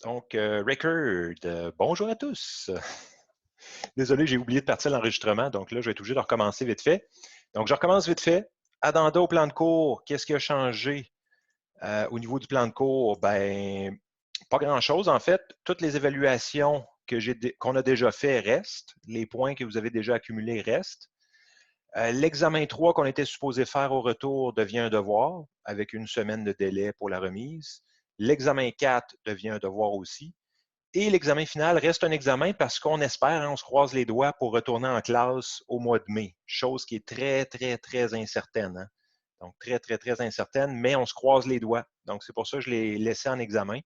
Donc, record, bonjour à tous. Désolé, j'ai oublié de partir l'enregistrement, donc là, je vais être obligé de recommencer vite fait. Donc, je recommence vite fait. Addenda au plan de cours, qu'est-ce qui a changé au niveau du plan de cours? Ben, pas grand-chose en fait. Toutes les évaluations qu'on a déjà fait restent. Les points que vous avez déjà accumulés restent. L'examen 3 qu'on était supposé faire au retour devient un devoir avec une semaine de délai pour la remise. L'examen 4 devient un devoir aussi. Et l'examen final reste un examen parce qu'on espère, hein, on se croise les doigts pour retourner en classe au mois de mai, chose qui est très, très, très incertaine. Hein. Donc, très, très, très incertaine, mais on se croise les doigts. Donc, c'est pour ça que je l'ai laissé en examen.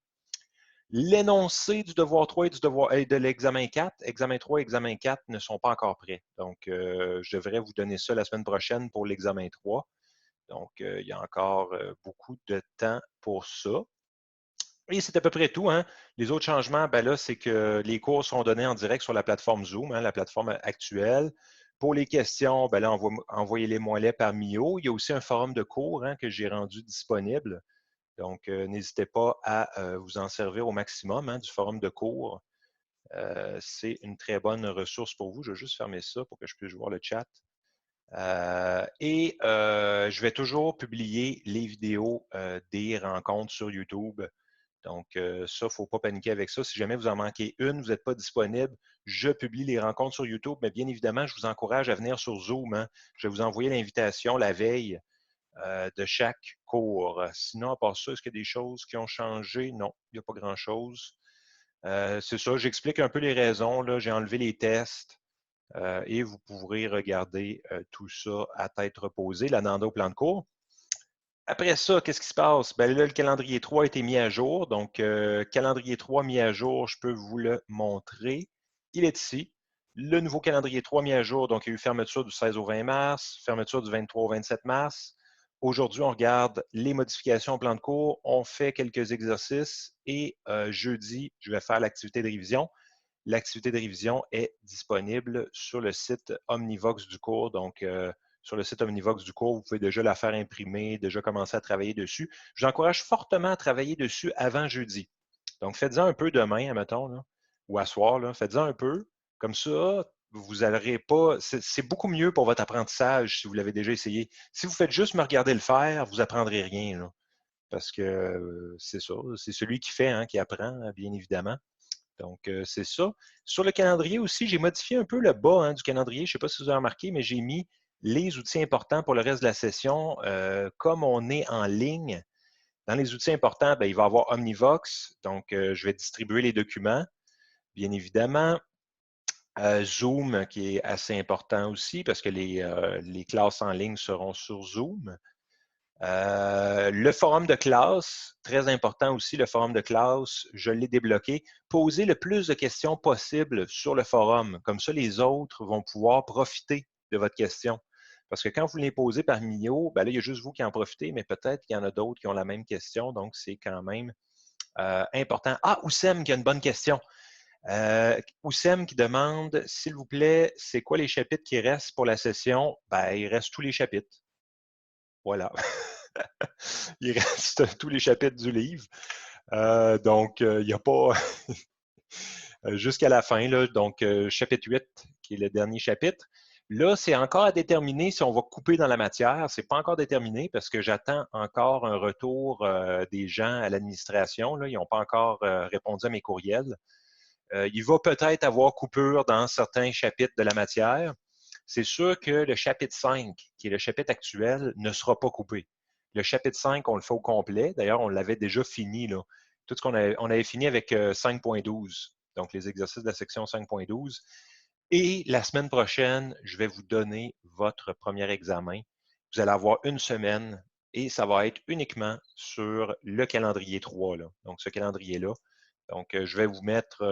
L'énoncé du devoir 3 et de l'examen 4, examen 3 et examen 4 ne sont pas encore prêts. Donc, je devrais vous donner ça la semaine prochaine pour l'examen 3. Donc, il y a encore beaucoup de temps pour ça. Et c'est à peu près tout. Hein. Les autres changements, ben là, c'est que les cours seront donnés en direct sur la plateforme Zoom, hein, la plateforme actuelle. Pour les questions, ben là, envoyez-les-moi par Mio. Il y a aussi un forum de cours hein, que j'ai rendu disponible. Donc, n'hésitez pas à vous en servir au maximum hein, du forum de cours. C'est une très bonne ressource pour vous. Je vais juste fermer ça pour que je puisse voir le chat. Je vais toujours publier les vidéos des rencontres sur YouTube. Donc, ça, il ne faut pas paniquer avec ça. Si jamais vous en manquez une, vous n'êtes pas disponible, je publie les rencontres sur YouTube, mais bien évidemment, je vous encourage à venir sur Zoom. Hein. Je vais vous envoyer l'invitation la veille de chaque cours. Sinon, à part ça, est-ce qu'il y a des choses qui ont changé? Non, il n'y a pas grand-chose. C'est ça, j'explique un peu les raisons. J'ai enlevé les tests et vous pourrez regarder tout ça à tête reposée, l'Ananda au plan de cours. Après ça, qu'est-ce qui se passe? Ben là, le calendrier 3 a été mis à jour. Donc, calendrier 3 mis à jour, je peux vous le montrer. Il est ici. Le nouveau calendrier 3 mis à jour, donc il y a eu fermeture du 16 au 20 mars, fermeture du 23 au 27 mars. Aujourd'hui, on regarde les modifications au plan de cours, on fait quelques exercices et jeudi, je vais faire l'activité de révision. L'activité de révision est disponible sur le site Omnivox du cours. Donc, sur le site Omnivox du cours, vous pouvez déjà la faire imprimer, déjà commencer à travailler dessus. Je vous encourage fortement à travailler dessus avant jeudi. Donc, faites-en un peu demain, admettons, là, ou à soir. Faites-en un peu. Comme ça, vous n'aurez pas. C'est beaucoup mieux pour votre apprentissage si vous l'avez déjà essayé. Si vous faites juste me regarder le faire, vous n'apprendrez rien. Là, parce que c'est ça. C'est celui qui fait hein, qui apprend, bien évidemment. Donc, c'est ça. Sur le calendrier aussi, j'ai modifié un peu le bas hein, du calendrier. Je ne sais pas si vous avez remarqué, mais j'ai mis les outils importants pour le reste de la session. Comme on est en ligne, dans les outils importants, ben, il va y avoir Omnivox. Donc, je vais distribuer les documents, bien évidemment. Zoom, qui est assez important aussi, parce que les classes en ligne seront sur Zoom. Le forum de classe, très important aussi, le forum de classe, je l'ai débloqué. Posez le plus de questions possible sur le forum. Comme ça, les autres vont pouvoir profiter de votre question. Parce que quand vous les posez par Mio, ben là, il y a juste vous qui en profitez, mais peut-être qu'il y en a d'autres qui ont la même question. Donc, c'est quand même important. Ah, Oussem qui a une bonne question. Oussem qui demande, s'il vous plaît, c'est quoi les chapitres qui restent pour la session? Ben, il reste tous les chapitres. Voilà. Il reste tous les chapitres du livre. Donc, il n'y a pas jusqu'à la fin, là, donc chapitre 8, qui est le dernier chapitre. Là, c'est encore à déterminer si on va couper dans la matière. Ce n'est pas encore déterminé parce que j'attends encore un retour des gens à l'administration. Ils n'ont pas encore répondu à mes courriels. Il va peut-être avoir coupure dans certains chapitres de la matière. C'est sûr que le chapitre 5, qui est le chapitre actuel, ne sera pas coupé. Le chapitre 5, on le fait au complet. D'ailleurs, on l'avait déjà fini. Là. Tout ce on avait fini avec 5.12, donc les exercices de la section 5.12. Et la semaine prochaine, je vais vous donner votre premier examen. Vous allez avoir une semaine et ça va être uniquement sur le calendrier 3. Là. Donc, ce calendrier-là. Donc, je vais vous mettre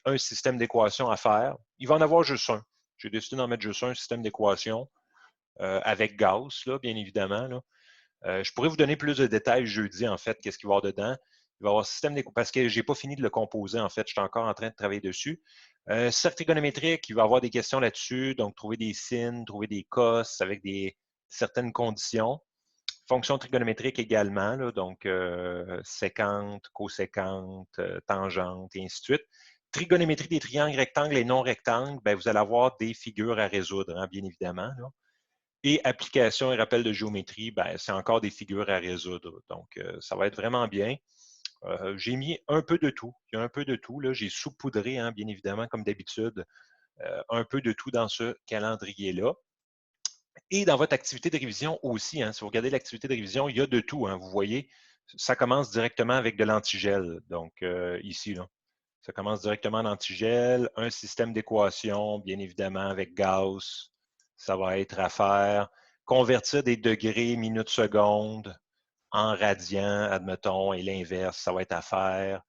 un système d'équations à faire. Il va en avoir juste un. J'ai décidé d'en mettre juste un système d'équations avec Gauss, là, bien évidemment. Là. Je pourrais vous donner plus de détails jeudi, en fait, qu'est-ce qu'il va y avoir dedans. Il va y avoir un système d'équations, parce que je n'ai pas fini de le composer, en fait. Je suis encore en train de travailler dessus. Cercle trigonométrique, il va y avoir des questions là-dessus. Donc, trouver des sines, trouver des cos avec certaines conditions. Fonctions trigonométriques également, là, donc séquente, coséquente, tangente, et ainsi de suite. Trigonométrie des triangles rectangles et non rectangles, ben, vous allez avoir des figures à résoudre, hein, bien évidemment. Là. Et application et rappel de géométrie, ben, c'est encore des figures à résoudre. Donc, ça va être vraiment bien. J'ai mis un peu de tout. Il y a un peu de tout. J'ai saupoudré, hein, bien évidemment, comme d'habitude, un peu de tout dans ce calendrier-là. Et dans votre activité de révision aussi, hein, si vous regardez l'activité de révision, il y a de tout. Hein, vous voyez, ça commence directement avec de l'antigel. Donc, ici, là, ça commence directement en antigel. Un système d'équation, bien évidemment, avec Gauss. Ça va être à faire. Convertir des degrés, minutes, secondes en radians, admettons, et l'inverse, ça va être à faire.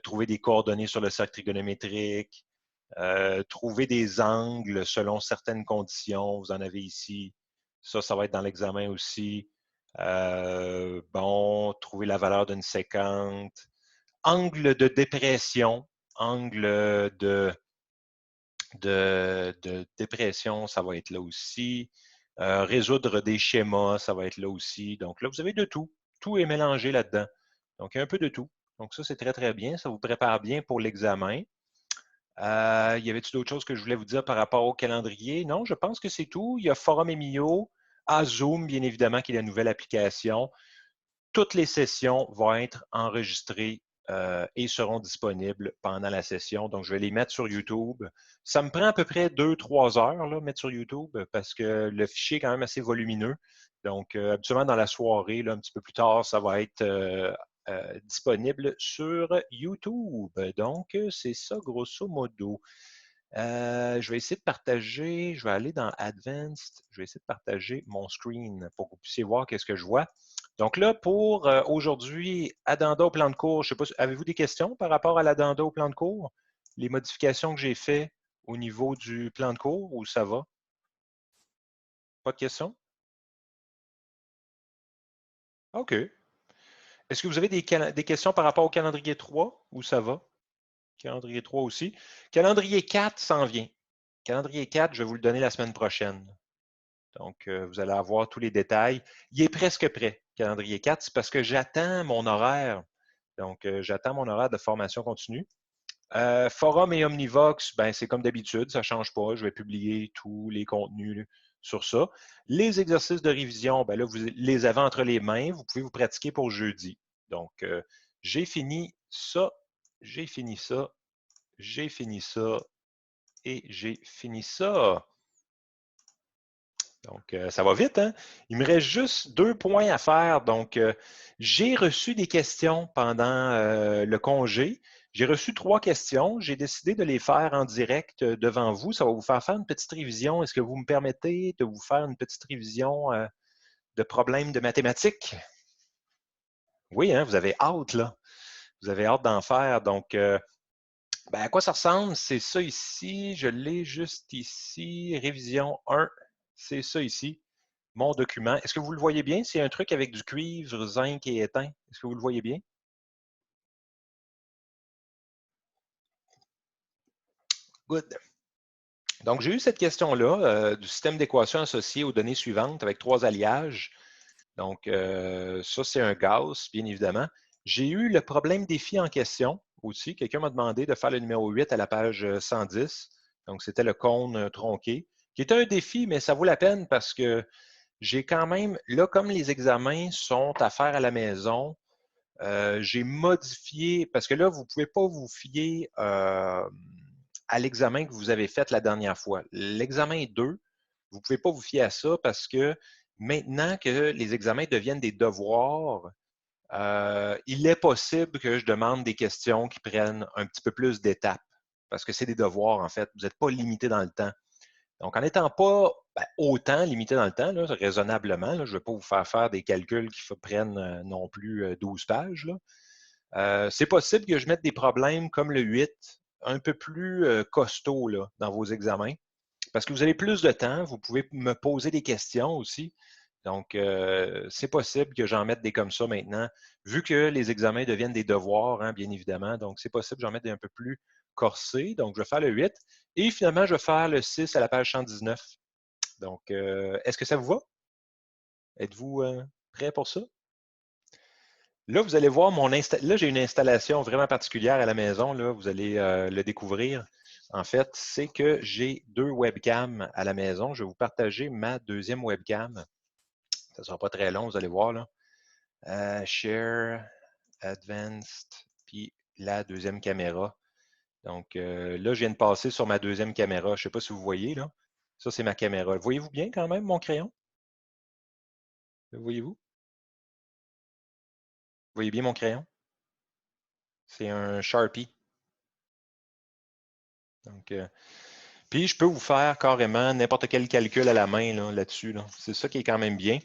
Trouver des coordonnées sur le cercle trigonométrique. Trouver des angles selon certaines conditions. Vous en avez ici. Ça va être dans l'examen aussi. Bon, trouver la valeur d'une séquente. Angle de dépression. Angle de dépression, ça va être là aussi. Résoudre des schémas, ça va être là aussi. Donc là, vous avez de tout. Tout est mélangé là-dedans. Donc, il y a un peu de tout. Donc ça, c'est très, très bien. Ça vous prépare bien pour l'examen. Y avait-il d'autres choses que je voulais vous dire par rapport au calendrier? Non, je pense que c'est tout. Il y a Forum Emio, Zoom, bien évidemment, qui est la nouvelle application. Toutes les sessions vont être enregistrées et seront disponibles pendant la session. Donc, je vais les mettre sur YouTube. Ça me prend à peu près 2-3 heures, là, mettre sur YouTube, parce que le fichier est quand même assez volumineux. Donc, habituellement, dans la soirée, là, un petit peu plus tard, ça va être disponible sur YouTube. Donc, c'est ça, grosso modo. Je vais essayer de partager, je vais aller dans Advanced, je vais essayer de partager mon screen pour que vous puissiez voir qu'est-ce que je vois. Donc là, pour aujourd'hui, addenda au plan de cours, je ne sais pas, avez-vous des questions par rapport à l'addenda au plan de cours? Les modifications que j'ai faites au niveau du plan de cours, ou ça va? Pas de questions? OK. Est-ce que vous avez des questions par rapport au calendrier 3 ou ça va? Calendrier 3 aussi. Calendrier 4 s'en vient. Calendrier 4, je vais vous le donner la semaine prochaine. Donc, vous allez avoir tous les détails. Il est presque prêt, calendrier 4, c'est parce que j'attends mon horaire. Donc, j'attends mon horaire de formation continue. Forum et Omnivox, ben, c'est comme d'habitude, ça ne change pas. Je vais publier tous les contenus sur ça. Les exercices de révision, ben là, vous les avez entre les mains. Vous pouvez vous pratiquer pour jeudi. Donc, j'ai fini ça, j'ai fini ça, j'ai fini ça et j'ai fini ça. Donc, ça va vite, hein? Il me reste juste 2 points à faire. Donc, j'ai reçu des questions pendant le congé. J'ai reçu 3 questions. J'ai décidé de les faire en direct devant vous. Ça va vous faire une petite révision. Est-ce que vous me permettez de vous faire une petite révision de problèmes de mathématiques? Oui, hein, vous avez hâte, là. Vous avez hâte d'en faire. Donc, ben, à quoi ça ressemble? C'est ça ici. Je l'ai juste ici. Révision 1. C'est ça ici. Mon document. Est-ce que vous le voyez bien? C'est un truc avec du cuivre, zinc et étain. Est-ce que vous le voyez bien? Good. Donc, j'ai eu cette question-là du système d'équation associé aux données suivantes avec 3 alliages. Donc, ça, c'est un Gauss, bien évidemment. J'ai eu le problème défi en question aussi. Quelqu'un m'a demandé de faire le numéro 8 à la page 110. Donc, c'était le cône tronqué, qui était un défi, mais ça vaut la peine parce que j'ai quand même, là, comme les examens sont à faire à la maison, j'ai modifié, parce que là, vous ne pouvez pas vous fier à l'examen que vous avez fait la dernière fois. L'examen 2, vous ne pouvez pas vous fier à ça parce que maintenant que les examens deviennent des devoirs, il est possible que je demande des questions qui prennent un petit peu plus d'étapes parce que c'est des devoirs, en fait. Vous n'êtes pas limité dans le temps. Donc, en n'étant pas autant limité dans le temps, là, raisonnablement, là, je ne vais pas vous faire faire des calculs qui prennent non plus 12 pages. Là. C'est possible que je mette des problèmes comme le 8 un peu plus costauds là, dans vos examens. Parce que vous avez plus de temps, vous pouvez me poser des questions aussi. Donc, c'est possible que j'en mette des comme ça maintenant, vu que les examens deviennent des devoirs, hein, bien évidemment. Donc, c'est possible que j'en mette des un peu plus corsés. Donc, je vais faire le 8. Et finalement, je vais faire le 6 à la page 119. Donc, est-ce que ça vous va? Êtes-vous prêts pour ça? Là, vous allez voir Là, j'ai une installation vraiment particulière à la maison. Là, vous allez le découvrir. En fait, c'est que j'ai 2 webcams à la maison. Je vais vous partager ma deuxième webcam. Ça ne sera pas très long, vous allez voir là. Share, Advanced, puis la deuxième caméra. Donc là, je viens de passer sur ma deuxième caméra. Je ne sais pas si vous voyez là. Ça, c'est ma caméra. Voyez-vous bien quand même mon crayon? Voyez-vous? Vous voyez bien mon crayon? C'est un Sharpie. Donc, puis, je peux vous faire carrément n'importe quel calcul à la main là-dessus. C'est ça qui est quand même bien.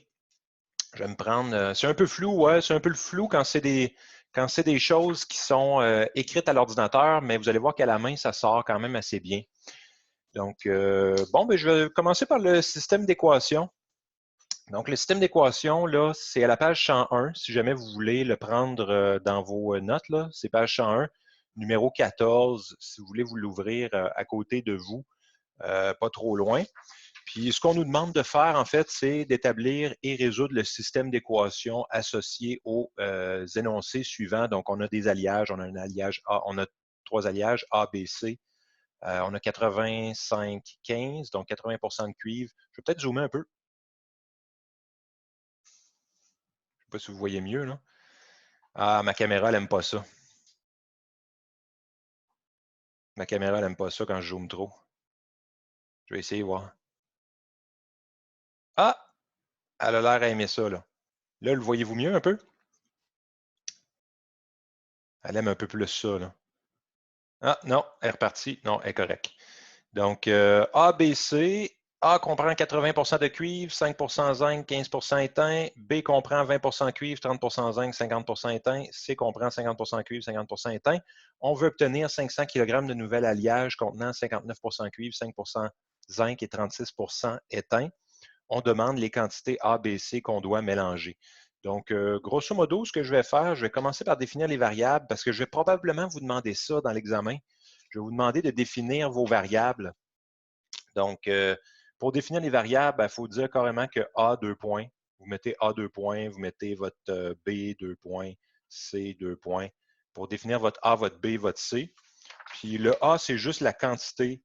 Je vais me prendre. C'est un peu flou, ouais, c'est un peu le flou quand c'est des choses qui sont écrites à l'ordinateur, mais vous allez voir qu'à la main, ça sort quand même assez bien. Donc, bon, ben, je vais commencer par le système d'équation. Donc, le système d'équation, là, c'est à la page 101. Si jamais vous voulez le prendre dans vos notes, là, c'est page 101, numéro 14, si vous voulez vous l'ouvrir à côté de vous, pas trop loin. Puis, ce qu'on nous demande de faire, en fait, c'est d'établir et résoudre le système d'équations associé aux énoncés suivants. Donc, on a des alliages, on a un alliage A, on a 3 alliages A, B, C. On a 85, 15, donc 80% de cuivre. Je vais peut-être zoomer un peu. Je ne sais pas si vous voyez mieux, là. Ah, ma caméra, elle n'aime pas ça. Ma caméra, elle n'aime pas ça quand je zoome trop. Je vais essayer de voir. Ah! Elle a l'air à aimer ça, là. Là, le voyez-vous mieux un peu? Elle aime un peu plus ça, là. Ah, non, elle est repartie. Non, elle est correcte. Donc, A, B, C. A comprend 80% de cuivre, 5% zinc, 15% étain. B comprend 20% cuivre, 30% zinc, 50% étain. C comprend 50% cuivre, 50% étain. On veut obtenir 500 kg de nouvel alliage contenant 59% cuivre, 5% zinc et 36% étain. On demande les quantités A, B, C qu'on doit mélanger. Donc, grosso modo, ce que je vais faire, je vais commencer par définir les variables parce que je vais probablement vous demander ça dans l'examen. Je vais vous demander de définir vos variables. Donc, pour définir les variables, il faut dire carrément que A, 2 points. Vous mettez A, 2 points, vous mettez votre B, 2 points, C, 2 points. Pour définir votre A, votre B, votre C. Puis le A, c'est juste la quantité,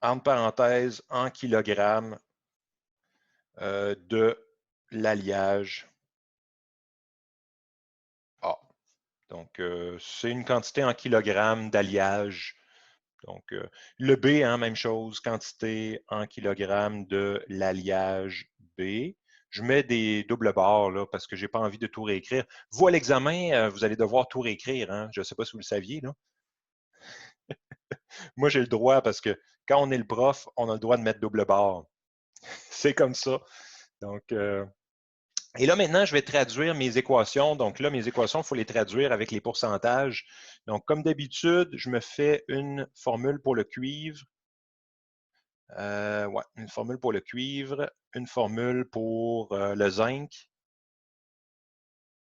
entre parenthèses, en kilogrammes de l'alliage A. Donc, c'est une quantité en kilogrammes d'alliage. Donc, le B, hein, même chose, quantité en kilogrammes de l'alliage B. Je mets des doubles barres là, parce que je n'ai pas envie de tout réécrire. Vous, à l'examen, vous allez devoir tout réécrire. Hein? Je ne sais pas si vous le saviez. Là. Moi, j'ai le droit parce que quand on est le prof, on a le droit de mettre double barre. C'est comme ça. Donc, et là, maintenant, je vais traduire mes équations. Donc là, mes équations, il faut les traduire avec les pourcentages. Donc, comme d'habitude, je me fais une formule pour le cuivre. Ouais, une formule pour le cuivre, une formule pour le zinc,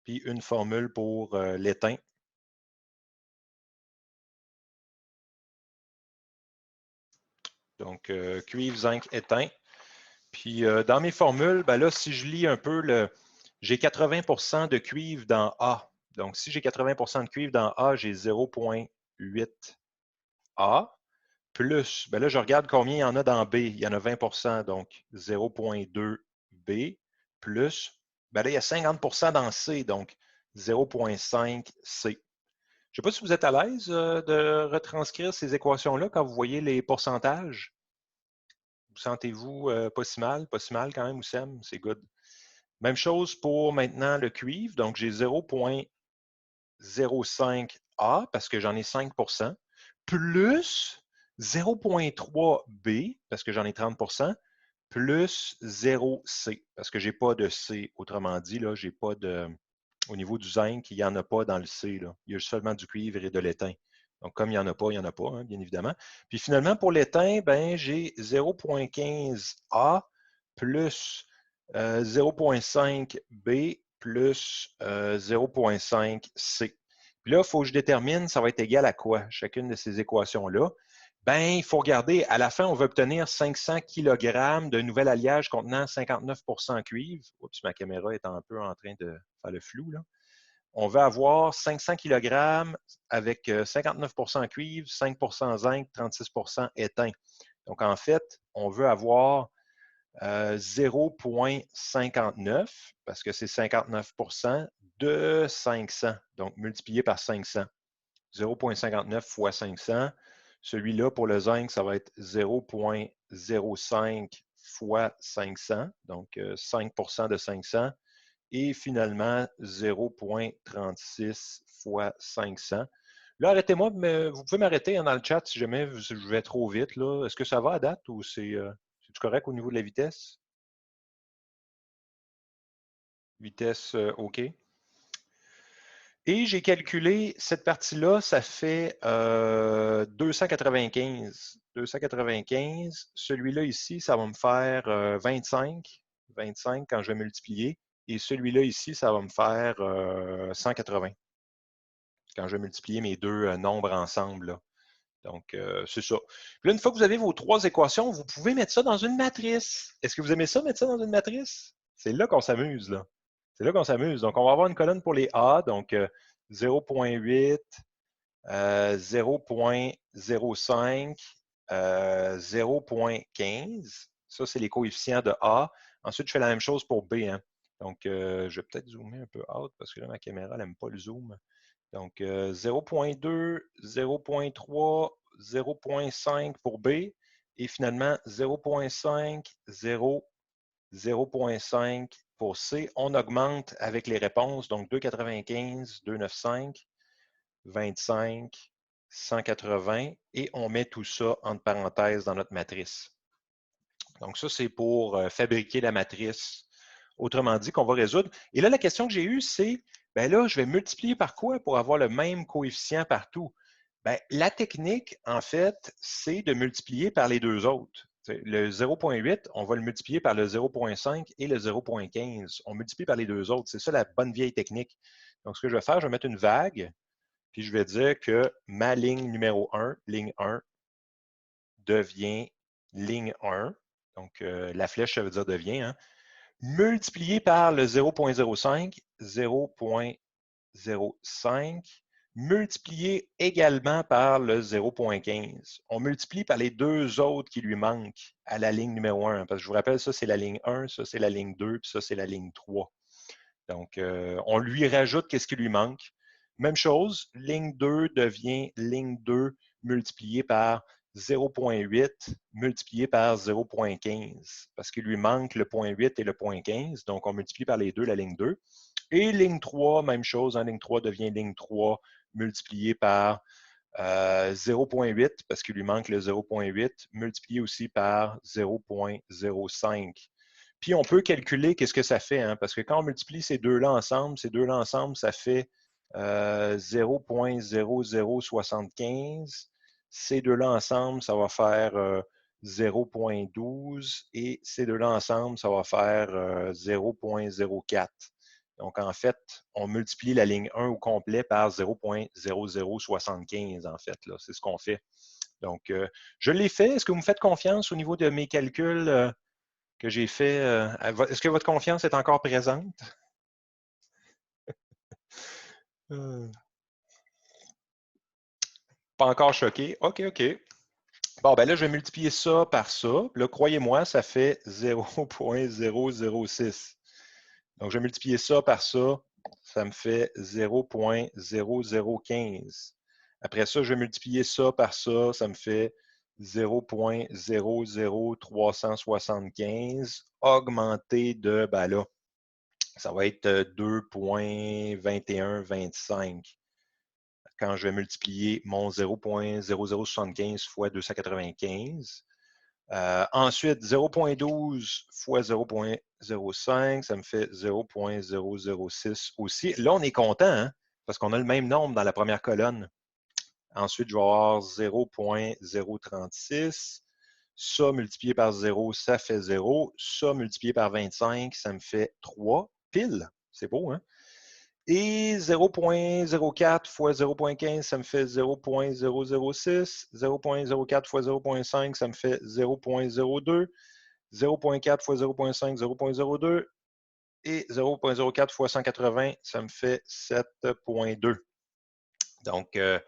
puis une formule pour l'étain. Donc, cuivre, zinc, étain. Puis, dans mes formules, ben là, si je lis un peu, j'ai 80% de cuivre dans A. Donc, si j'ai 80% de cuivre dans A, j'ai 0,8 A. Plus, ben là, je regarde combien il y en a dans B. Il y en a 20%, donc 0,2 B. Plus, ben là, il y a 50% dans C, donc 0,5 C. Je ne sais pas si vous êtes à l'aise de retranscrire ces équations-là quand vous voyez les pourcentages. Vous sentez-vous pas si mal? Pas si mal quand même, Oussem? C'est good. Même chose pour maintenant le cuivre. Donc, j'ai 0,05 A parce que j'en ai 5%, plus 0,3 B parce que j'en ai 30%, plus 0 C parce que je n'ai pas de C. Autrement dit, là, j'ai pas de. Au niveau du zinc, il n'y en a pas dans le C. Là. Il y a seulement du cuivre et de l'étain. Donc, comme il n'y en a pas, il n'y en a pas, hein, bien évidemment. Puis finalement, pour l'étain, ben, j'ai 0,15 A plus 0,5 B plus 0,5 C. Puis là, il faut que je détermine ça va être égal à quoi, chacune de ces équations-là. Ben, il faut regarder. À la fin, on veut obtenir 500 kg de nouvel alliage contenant 59 cuivre. Oups, ma caméra est un peu en train de faire le flou, là. On veut avoir 500 kg avec 59 cuivre, 5 zinc, 36 éteint. Donc, en fait, on veut avoir 0,59 parce que c'est 59 de 500. Donc, multiplié par 500. 0,59 fois 500. Celui-là, pour le zinc, ça va être 0,05 fois 500, donc 5 de 500. Et finalement, 0,36 fois 500. Là, arrêtez-moi, mais vous pouvez m'arrêter dans le chat si jamais je vais trop vite. Est-ce que ça va à date ou c'est correct au niveau de la vitesse? Vitesse OK. Et j'ai calculé cette partie-là, ça fait 295. 295. Celui-là ici, ça va me faire 25. 25 quand je vais multiplier. Et celui-là ici, ça va me faire 180 quand je vais multiplier mes deux nombres ensemble, là. Donc, c'est ça. Puis là, une fois que vous avez vos trois équations, vous pouvez mettre ça dans une matrice. Est-ce que vous aimez ça, mettre ça dans une matrice? C'est là qu'on s'amuse, là. C'est là qu'on s'amuse. Donc, on va avoir une colonne pour les A, donc 0,8, 0,05, 0,15. Ça, c'est les coefficients de A. Ensuite, je fais la même chose pour B, hein. Donc, je vais peut-être zoomer un peu out parce que là, ma caméra n'aime pas le zoom. Donc, 0,2, 0,3, 0,5 pour B et finalement 0,5, 0, 0,5 pour C. On augmente avec les réponses, donc 2,95, 2,95, 25, 180 et on met tout ça entre parenthèses dans notre matrice. Donc, ça, c'est pour fabriquer la matrice, autrement dit, qu'on va résoudre. Et là, la question que j'ai eue, c'est, ben là, je vais multiplier par quoi pour avoir le même coefficient partout? Ben, la technique, en fait, c'est de multiplier par les deux autres. Le 0,8, on va le multiplier par le 0,5 et le 0,15. On multiplie par les deux autres. C'est ça la bonne vieille technique. Donc, ce que je vais faire, je vais mettre une vague, puis je vais dire que ma ligne numéro 1, ligne 1, devient ligne 1. Donc, la flèche, ça veut dire devient, hein, multiplié par le 0,05, 0,05, multiplié également par le 0,15. On multiplie par les deux autres qui lui manquent à la ligne numéro 1. Parce que je vous rappelle, ça, c'est la ligne 1, ça, c'est la ligne 2, puis ça, c'est la ligne 3. Donc, on lui rajoute qu'est-ce qui lui manque. Même chose, ligne 2 devient ligne 2 multiplié par 0,8 multiplié par 0,15 parce qu'il lui manque le 0,8 et le 0,15. Donc, on multiplie par les deux la ligne 2. Et ligne 3, même chose, ligne 3 devient ligne 3 multiplié par 0,8 parce qu'il lui manque le 0,8 multiplié aussi par 0,05. Puis on peut calculer qu'est-ce que ça fait, hein, parce que quand on multiplie ces deux-là ensemble, ça fait 0,0075. Ces deux-là ensemble, ça va faire 0,12 et ces deux-là ensemble, ça va faire 0,04. Donc, en fait, on multiplie la ligne 1 au complet par 0,0075, en fait. C'est ce qu'on fait. Donc, je l'ai fait. Est-ce que vous me faites confiance au niveau de mes calculs que j'ai faits? Est-ce que votre confiance est encore présente? Pas encore choqué. OK, OK. Bon, ben là, je vais multiplier ça par ça. Là, croyez-moi, ça fait 0,006. Donc, je vais multiplier ça par ça. Ça me fait 0,0015. Après ça, je vais multiplier ça par ça. Ça me fait 0,00375 augmenté de, ben là, ça va être 2,2125 quand je vais multiplier mon 0,0075 fois 295. Ensuite, 0,12 fois 0,05, ça me fait 0,006 aussi. Là, on est content, hein, parce qu'on a le même nombre dans la première colonne. Ensuite, je vais avoir 0,036. Ça multiplié par 0, ça fait 0. Ça multiplié par 25, ça me fait 3 pile. C'est beau, hein? Et 0.04 fois 0.15, ça me fait 0.006. 0.04 fois 0.5, ça me fait 0.02. 0.4 fois 0.5, 0.02. Et 0.04 fois 180, ça me fait 7.2. Donc, là,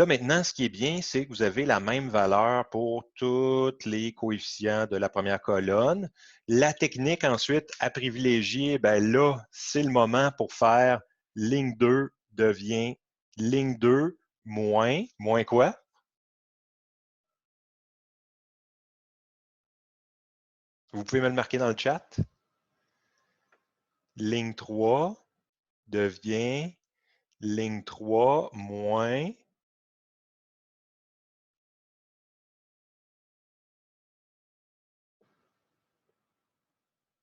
maintenant, ce qui est bien, c'est que vous avez la même valeur pour tous les coefficients de la première colonne. La technique ensuite à privilégier, ben là, c'est le moment pour faire ligne 2 devient ligne 2 moins, moins quoi? Vous pouvez me le marquer dans le chat. Ligne 3 devient ligne 3 moins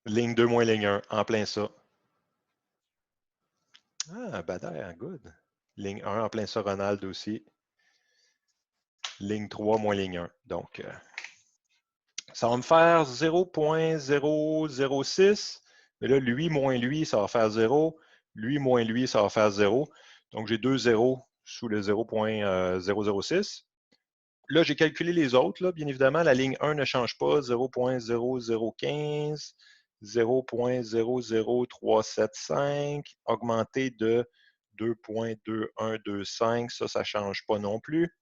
ligne 2 moins ligne 1, en plein ça. Ah, Bader, good. Ligne 1 en plein ça, Ronald aussi. Ligne 3 moins ligne 1. Donc, ça va me faire 0.006. Mais là, lui moins lui, ça va faire 0. Lui moins lui, ça va faire 0. Donc, j'ai deux zéros sous le 0.006. Là, j'ai calculé les autres. Là. Bien évidemment, la ligne 1 ne change pas. 0.0015, 0.00375, augmenté de 2.2125. Ça ne change pas non plus.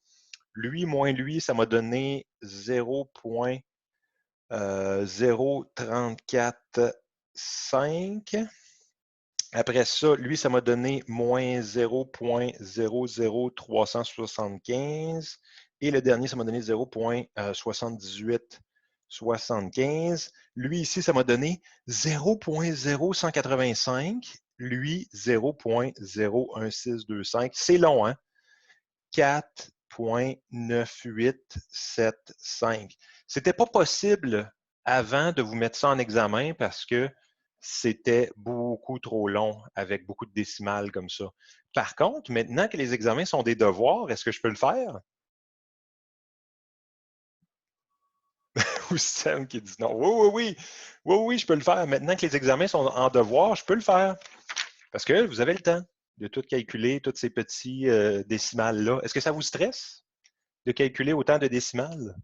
Lui moins lui, ça m'a donné 0.0345. Après ça, lui, ça m'a donné moins 0.00375. Et le dernier, ça m'a donné 0.7875. Lui, ici, ça m'a donné 0.0185. Lui, 0.01625. C'est long, hein? 4.9875. C'était pas possible avant de vous mettre ça en examen parce que c'était beaucoup trop long avec beaucoup de décimales comme ça. Par contre, maintenant que les examens sont des devoirs, est-ce que je peux le faire? Ou Sam qui dit non. Oui, oui, oui. Oui, oui, je peux le faire. Maintenant que les examens sont en devoir, je peux le faire. Parce que vous avez le temps de tout calculer, tous ces petits décimales-là. Est-ce que ça vous stresse de calculer autant de décimales?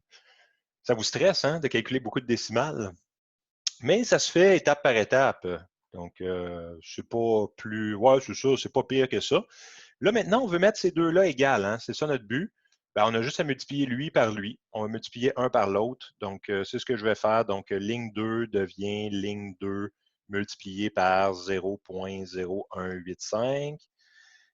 Ça vous stresse, hein, de calculer beaucoup de décimales? Mais ça se fait étape par étape. Donc, c'est pas plus. Ouais, c'est ça, c'est pas pire que ça. Là, maintenant, on veut mettre ces deux-là égales, hein? C'est ça notre but. Ben, on a juste à multiplier lui par lui. On va multiplier un par l'autre. Donc, c'est ce que je vais faire. Donc, ligne 2 devient ligne 2 multiplié par 0.0185.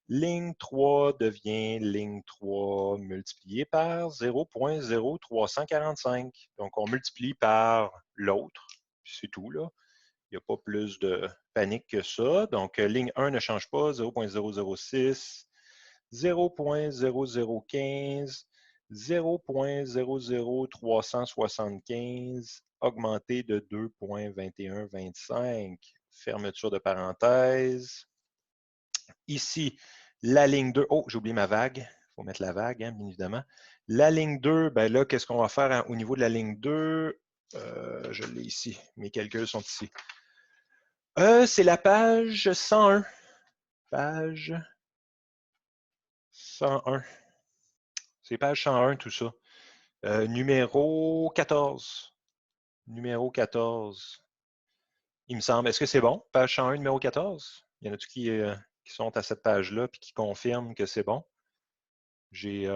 Ligne 3 devient ligne 3 multiplié par 0.0345. Donc, on multiplie par l'autre. C'est tout, là. Il n'y a pas plus de panique que ça. Donc, ligne 1 ne change pas, 0.006, 0.0015, 0.00375, augmenté de 2.2125. Fermeture de parenthèse. Ici, la ligne 2. Oh, j'ai oublié ma vague. Il faut mettre la vague, hein, bien évidemment. La ligne 2, ben là, qu'est-ce qu'on va faire hein, au niveau de la ligne 2? Je l'ai ici. Mes calculs sont ici. C'est la page 101. Page 101. C'est page 101, tout ça. Numéro 14. Numéro 14. Il me semble. Est-ce que c'est bon? Page 101, numéro 14? Il y en a-tu qui sont à cette page-là et qui confirment que c'est bon? J'ai.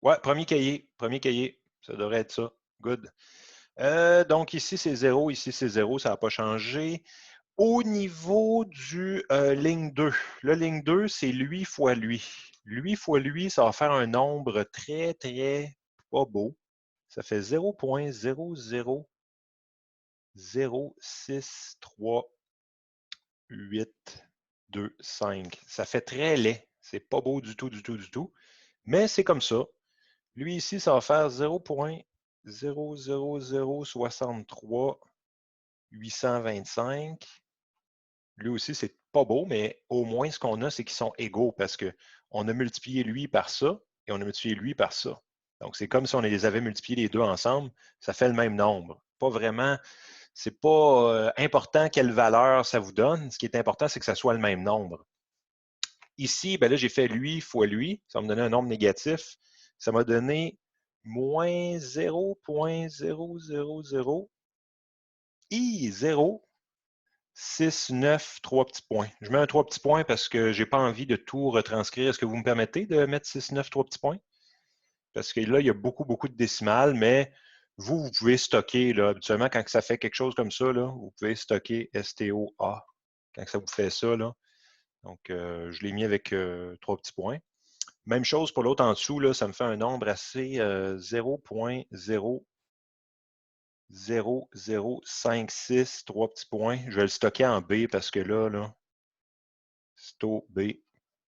Ouais, premier cahier. Premier cahier. Ça devrait être ça. Good. Donc ici, c'est 0. Ici, c'est 0. Ça n'a pas changé. Au niveau du ligne 2, le ligne 2, c'est lui fois lui. Lui fois lui, ça va faire un nombre très, très pas beau. Ça fait 0.0006385. Ça fait très laid. C'est pas beau du tout, du tout, du tout. Mais c'est comme ça. Lui ici, ça va faire 0.00063.825. Lui aussi, c'est pas beau, mais au moins, ce qu'on a, c'est qu'ils sont égaux parce qu'on a multiplié lui par ça et on a multiplié lui par ça. Donc, c'est comme si on les avait multipliés les deux ensemble. Ça fait le même nombre. Pas vraiment. C'est pas important quelle valeur ça vous donne. Ce qui est important, c'est que ça soit le même nombre. Ici, ben là, j'ai fait lui fois lui. Ça va me donner un nombre négatif. Ça m'a donné moins 0,000 0, 6, 9, 3 petits points. Je mets un 3 petits points parce que je n'ai pas envie de tout retranscrire. Est-ce que vous me permettez de mettre 6, 9, 3 petits points? Parce que là, il y a beaucoup, beaucoup de décimales, mais vous pouvez stocker, là, habituellement, quand ça fait quelque chose comme ça, là, vous pouvez stocker STOA quand ça vous fait ça. Là. Donc, je l'ai mis avec 3 petits points. Même chose pour l'autre en dessous, là, ça me fait un nombre assez 0,0056, 3 petits points. Je vais le stocker en B parce que là, sto B,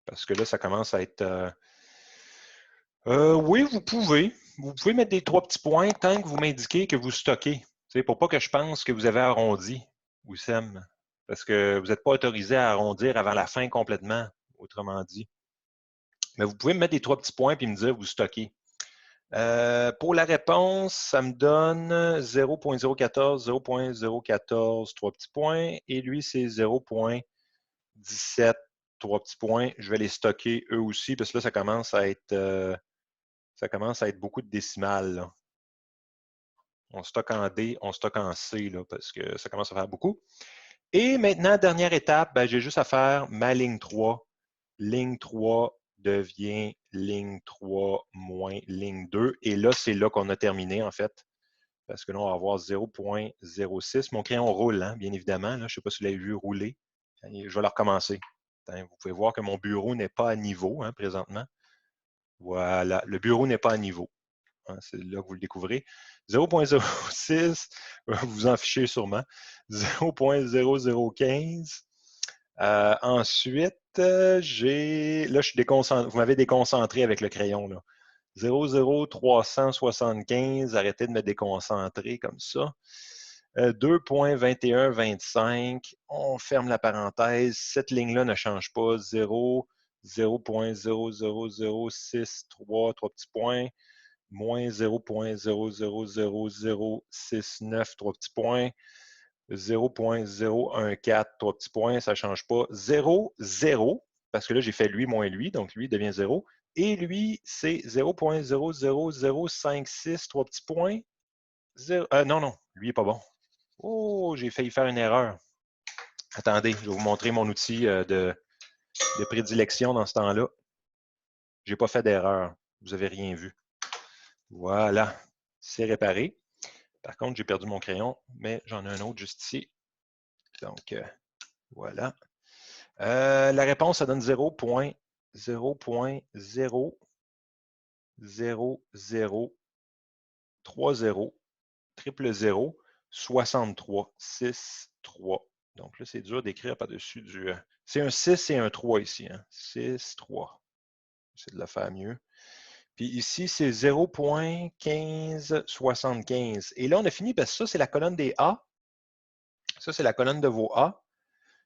parce que là, ça commence à être... oui, vous pouvez. Vous pouvez mettre des 3 petits points tant que vous m'indiquez que vous stockez. C'est pour pas que je pense que vous avez arrondi, Wissem, parce que vous n'êtes pas autorisé à arrondir avant la fin complètement, autrement dit. Mais vous pouvez me mettre des 3 petits points et me dire vous stockez. Pour la réponse, ça me donne 0,014, 0,014, 3 petits points. Et lui, c'est 0,17, 3 petits points. Je vais les stocker eux aussi, parce que là, ça commence à être beaucoup de décimales. Là. On stocke en D, on stocke en C, là, parce que ça commence à faire beaucoup. Et maintenant, dernière étape, ben, j'ai juste à faire ma ligne 3. Ligne 3 devient ligne 3 moins ligne 2. Et là, c'est là qu'on a terminé, en fait. Parce que là, on va avoir 0,06. Mon crayon roule, hein, bien évidemment. Là, je ne sais pas si vous l'avez vu rouler. Je vais le recommencer. Vous pouvez voir que mon bureau n'est pas à niveau hein, présentement. Voilà, le bureau n'est pas à niveau. Hein, c'est là que vous le découvrez. 0,06, vous en fichez sûrement. 0,0015. Ensuite, là, je suis déconcentré. Vous m'avez déconcentré avec le crayon. Là. 0,0375. Arrêtez de me déconcentrer comme ça. 2,2125. On ferme la parenthèse. Cette ligne-là ne change pas. 0,00063, 3 petits points. Moins 0,00069, 3 petits points. 0,014, 3 petits points, ça ne change pas. 0, 0, parce que là, j'ai fait lui moins lui, donc lui devient 0. Et lui, c'est 0,00056, 3 petits points. Non, lui n'est pas bon. Oh, j'ai failli faire une erreur. Attendez, je vais vous montrer mon outil de prédilection dans ce temps-là. Je n'ai pas fait d'erreur. Vous n'avez rien vu. Voilà, c'est réparé. Par contre, j'ai perdu mon crayon, mais j'en ai un autre juste ici. Donc, voilà. La réponse, ça donne 0,00030, triple 0, 63, 6, 3. Donc là, c'est dur d'écrire par-dessus du... c'est un 6 et un 3 ici. Hein? 6, 3. J'essaie de le faire mieux. Puis ici, c'est 0,1575. Et là, on a fini parce que ça, c'est la colonne des A. Ça, c'est la colonne de vos A.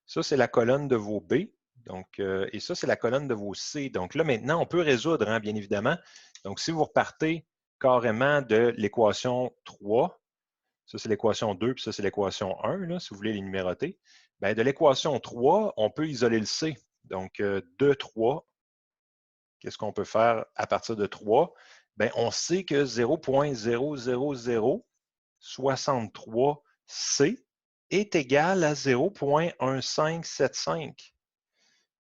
Ça, c'est la colonne de vos B. Donc, et ça, c'est la colonne de vos C. Donc là, maintenant, on peut résoudre, hein, bien évidemment. Donc, si vous repartez carrément de l'équation 3, ça, c'est l'équation 2, puis ça, c'est l'équation 1, là, si vous voulez les numéroter. Bien, de l'équation 3, on peut isoler le C. Donc, de 3, qu'est-ce qu'on peut faire à partir de 3? Bien, on sait que 0,00063C est égal à 0,1575.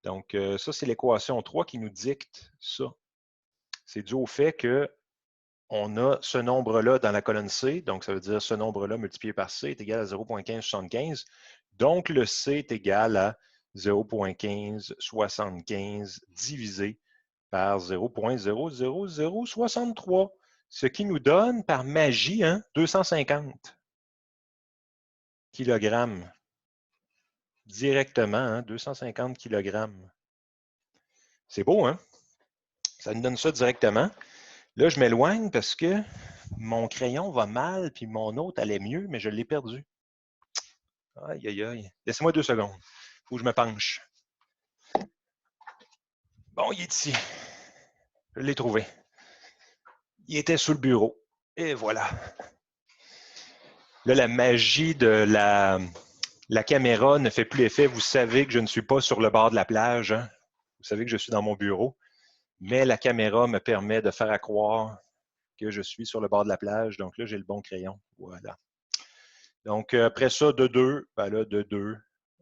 Donc, ça, c'est l'équation 3 qui nous dicte ça. C'est dû au fait qu'on a ce nombre-là dans la colonne C, donc ça veut dire ce nombre-là multiplié par C est égal à 0,1575. Donc, le C est égal à 0,1575 divisé par 0,00063, ce qui nous donne, par magie, hein, 250 kg. Directement, hein, 250 kg. C'est beau, hein? Ça nous donne ça directement. Là, je m'éloigne parce que mon crayon va mal, puis mon autre allait mieux, mais je l'ai perdu. Aïe, aïe, aïe. Laissez-moi 2 secondes. Il faut que je me penche. Bon, il est ici. Je l'ai trouvé. Il était sous le bureau. Et voilà. Là, la magie de la caméra ne fait plus effet. Vous savez que je ne suis pas sur le bord de la plage. Hein? Vous savez que je suis dans mon bureau. Mais la caméra me permet de faire à croire que je suis sur le bord de la plage. Donc là, j'ai le bon crayon. Voilà. Donc, après ça, de 2, ben là, de 2,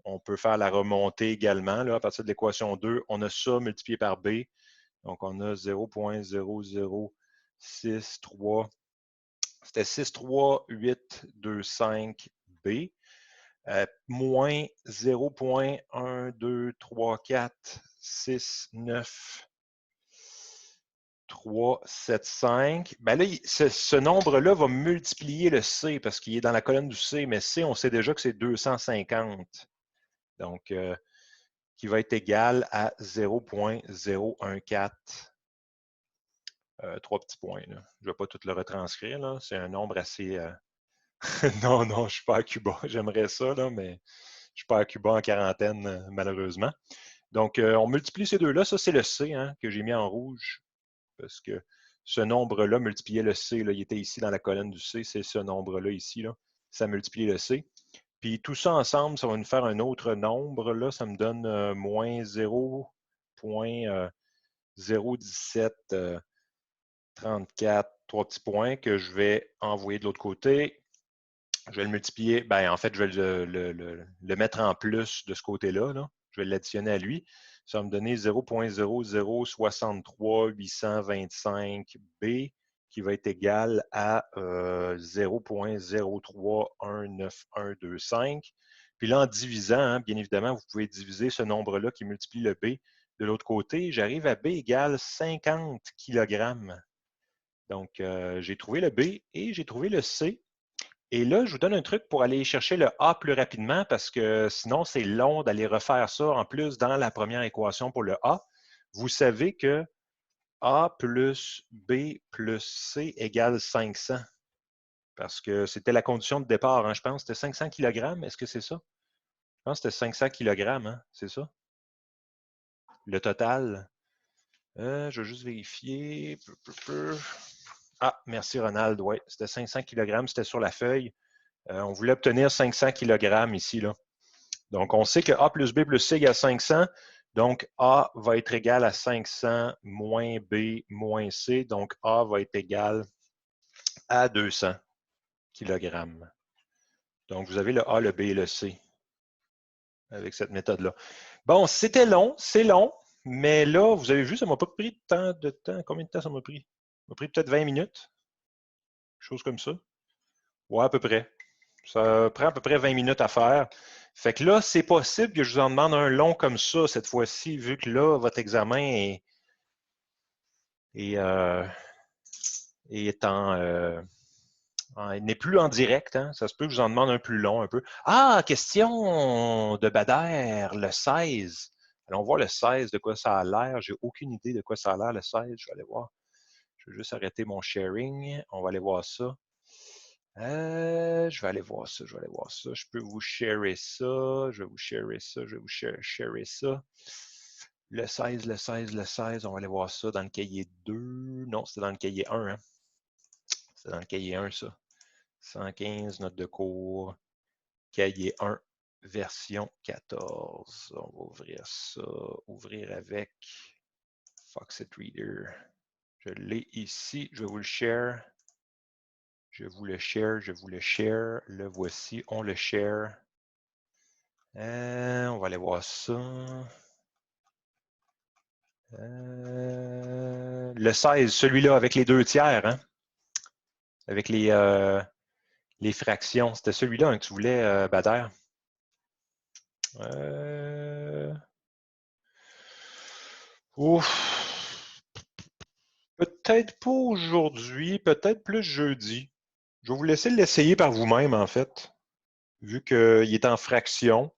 on peut faire la remontée également. Là, à partir de l'équation 2, on a ça multiplié par B. Donc, on a 0,0063. C'était 63825B. Moins 0,123469375. Ben là, ce nombre-là va multiplier le C parce qu'il est dans la colonne du C, mais C, on sait déjà que c'est 250. Donc, qui va être égal à 0,014. Trois petits points. Là. Je ne vais pas tout le retranscrire. C'est un nombre assez. Non, non, je ne suis pas à Cuba. J'aimerais ça, là, mais je ne suis pas à Cuba en quarantaine, malheureusement. Donc, on multiplie ces deux-là. Ça, c'est le C hein, que j'ai mis en rouge parce que ce nombre-là multipliait le C. Là, il était ici dans la colonne du C. C'est ce nombre-là ici. Là. Ça multiplie le C. Puis tout ça ensemble, ça va nous faire un autre nombre. Là, ça me donne moins 0,01734, trois petits points que je vais envoyer de l'autre côté. Je vais le multiplier. Ben, en fait, je vais le mettre en plus de ce côté-là. Là. Je vais l'additionner à lui. Ça va me donner 0,0063825B qui va être égal à 0,03191125. Puis là, en divisant, hein, bien évidemment, vous pouvez diviser ce nombre-là qui multiplie le B de l'autre côté. J'arrive à B égale 50 kg. Donc, j'ai trouvé le B et j'ai trouvé le C. Et là, je vous donne un truc pour aller chercher le A plus rapidement parce que sinon, c'est long d'aller refaire ça en plus dans la première équation pour le A. Vous savez que A plus B plus C égale 500 parce que c'était la condition de départ. Hein, je pense que c'était 500 kg. Est-ce que c'est ça? Je pense que c'était 500 kg. Hein, c'est ça? Le total. Je vais juste vérifier. Ah, merci Ronald. Oui, c'était 500 kg. C'était sur la feuille. On voulait obtenir 500 kg ici. Là. Donc, on sait que A plus B plus C égale 500. Donc, A va être égal à 500 moins B moins C. Donc, A va être égal à 200 kg. Donc, vous avez le A, le B et le C avec cette méthode-là. Bon, c'était long, c'est long, mais là, vous avez vu, ça ne m'a pas pris tant de temps. Combien de temps ça m'a pris? Ça m'a pris peut-être 20 minutes, chose comme ça. Ouais, à peu près. Ça prend à peu près 20 minutes à faire. Fait que là, c'est possible que je vous en demande un long comme ça cette fois-ci, vu que là, votre examen n'est plus en direct. Hein. Ça se peut que je vous en demande un plus long un peu. Ah, question de Bader, le 16. Allons voir le 16, de quoi ça a l'air. J'ai aucune idée de quoi ça a l'air, le 16. Je vais aller voir. Je vais juste arrêter mon sharing. On va aller voir ça. Je vais aller voir ça, je vais aller voir ça. Je peux vous sharer ça, je vais vous sharer ça, je vais vous sharer ça. Le 16, le 16, le 16, on va aller voir ça dans le cahier 2. Non, c'était dans le cahier 1. Hein? C'est dans le cahier 1, ça. 115, notes de cours, cahier 1, version 14. On va ouvrir ça, ouvrir avec Foxit Reader. Je l'ai ici, je vais vous le share. Je vous le share, je vous le share. Le voici, on le share. On va aller voir ça. Le 16, celui-là avec les 2/3, hein? Avec les fractions. C'était celui-là hein, que tu voulais, Bader. Ouf. Peut-être pas aujourd'hui, peut-être plus jeudi. Je vais vous laisser l'essayer par vous-même, en fait, vu qu'il est en fractions.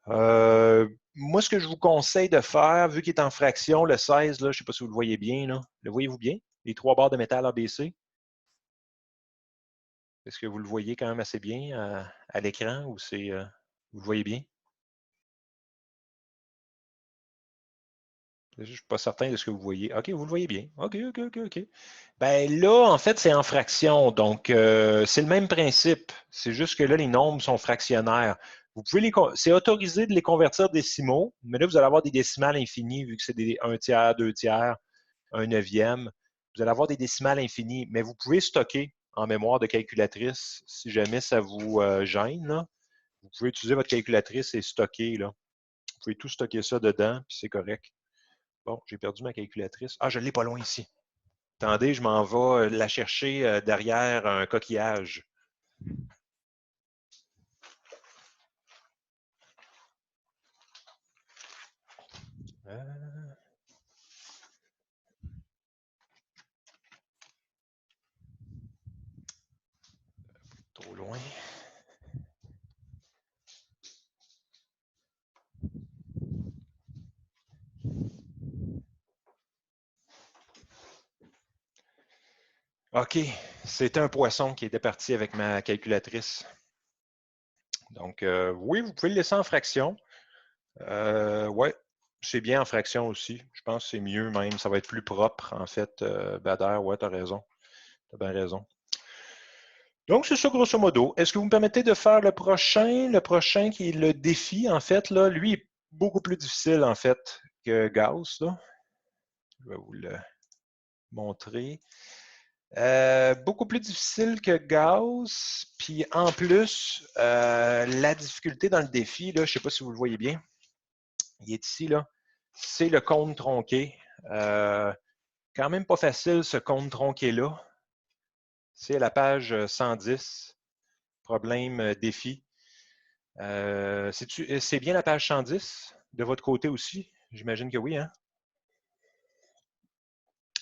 Moi, ce que je vous conseille de faire, vu qu'il est en fraction, le 16, là, je ne sais pas si vous le voyez bien. Là. Le voyez-vous bien? Les 3 barres de métal ABC. Est-ce que vous le voyez quand même assez bien à l'écran ou vous le voyez bien? Je ne suis pas certain de ce que vous voyez. OK, vous le voyez bien. OK, OK, OK, OK. Ben là, en fait, c'est en fraction. Donc, c'est le même principe. C'est juste que là, les nombres sont fractionnaires. C'est autorisé de les convertir décimaux, mais là, vous allez avoir des décimales infinies vu que c'est des 1 tiers, 2 tiers, 1 neuvième. Vous allez avoir des décimales infinies, mais vous pouvez stocker en mémoire de calculatrice si jamais ça vous gêne. Là. Vous pouvez utiliser votre calculatrice et stocker. Là. Vous pouvez tout stocker ça dedans, puis c'est correct. Bon, j'ai perdu ma calculatrice. Ah, je ne l'ai pas loin ici. Attendez, je m'en vais la chercher derrière un coquillage. Trop loin. OK, c'était un poisson qui était parti avec ma calculatrice. Donc, oui, vous pouvez le laisser en fraction. Oui, c'est bien en fraction aussi. Je pense que c'est mieux même. Ça va être plus propre, en fait. Bader, ouais, tu as raison. Tu as bien raison. Donc, c'est ça, grosso modo. Est-ce que vous me permettez de faire le prochain? Le prochain qui est le défi, en fait, là, lui est beaucoup plus difficile, en fait, que Gauss. Là. Je vais vous le montrer. Beaucoup plus difficile que Gauss. Puis en plus, la difficulté dans le défi, là, je ne sais pas si vous le voyez bien, il est ici, là. C'est le cône tronqué. Quand même pas facile, ce cône tronqué-là. C'est à la page 110. Problème défi. C'est bien la page 110 de votre côté aussi? J'imagine que oui, hein?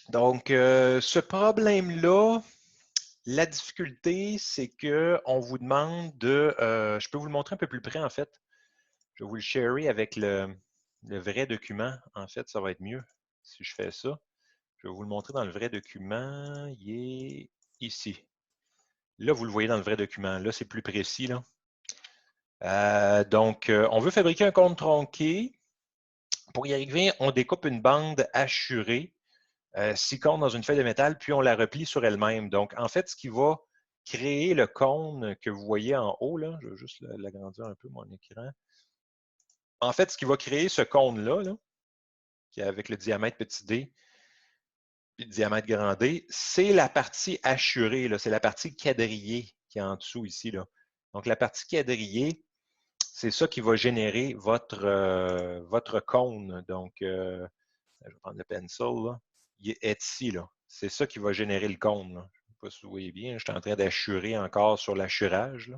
Donc, ce problème-là, la difficulté, c'est qu'on vous demande de... je peux vous le montrer un peu plus près, en fait. Je vais vous le sharer avec le vrai document. En fait, ça va être mieux si je fais ça. Je vais vous le montrer dans le vrai document. Il est ici. Là, vous le voyez dans le vrai document. Là, c'est plus précis. Là. Donc, on veut fabriquer un cône tronqué. Pour y arriver, on découpe une bande hachurée, 6 cônes dans une feuille de métal, puis on la replie sur elle-même. Donc, en fait, ce qui va créer le cône que vous voyez en haut, là, je vais juste l'agrandir un peu, mon écran. En fait, ce qui va créer ce cône-là, là, qui est avec le diamètre petit d, puis le diamètre grand D, c'est la partie hachurée, c'est la partie quadrillée qui est en dessous ici. Là. Donc, la partie quadrillée, c'est ça qui va générer votre cône. Donc, je vais prendre le pencil, là. Il est ici, là. C'est ça qui va générer le cône. Là. Je ne sais pas si vous voyez bien, je suis en train d'hachurer encore sur l'hachurage.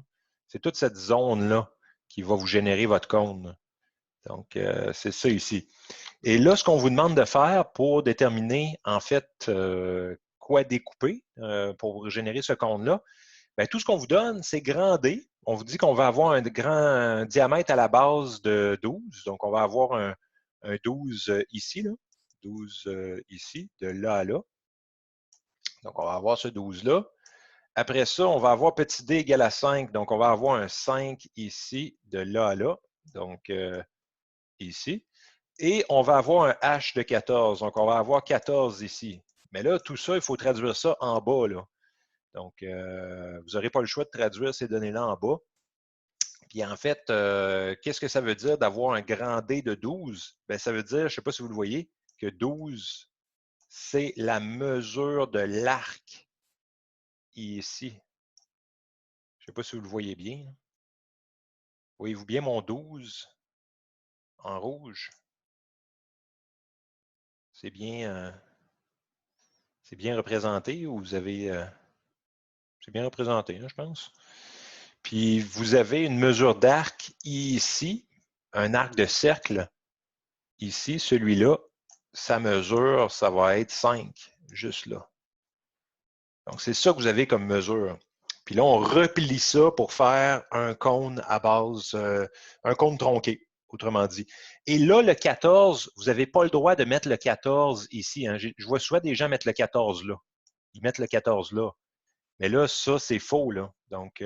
C'est toute cette zone-là qui va vous générer votre cône. Donc, c'est ça ici. Et là, ce qu'on vous demande de faire pour déterminer, en fait, quoi découper pour générer ce cône-là, bien, tout ce qu'on vous donne, c'est grand D. On vous dit qu'on va avoir un grand diamètre à la base de 12. Donc, on va avoir un 12 ici, là. 12 ici, de là à là. Donc, on va avoir ce 12-là. Après ça, on va avoir petit d égale à 5. Donc, on va avoir un 5 ici, de là à là. Donc, ici. Et on va avoir un H de 14. Donc, on va avoir 14 ici. Mais là, tout ça, il faut traduire ça en bas. Là. Donc, vous n'aurez pas le choix de traduire ces données-là en bas. Puis en fait, qu'est-ce que ça veut dire d'avoir un grand D de 12? Bien, ça veut dire, je ne sais pas si vous le voyez, que 12, c'est la mesure de l'arc ici. Je ne sais pas si vous le voyez bien. Voyez-vous bien mon 12 en rouge? C'est bien représenté ou vous avez... c'est bien représenté, hein, je pense. Puis vous avez une mesure d'arc ici, un arc de cercle ici, celui-là, sa mesure, ça va être 5, juste là. Donc c'est ça que vous avez comme mesure. Puis là, on replie ça pour faire un cône à base, un cône tronqué, autrement dit. Et là, le 14, vous n'avez pas le droit de mettre le 14 ici. Hein. Je vois souvent des gens mettre le 14 là. Ils mettent le 14 là. Mais là, ça, c'est faux. Là. Donc,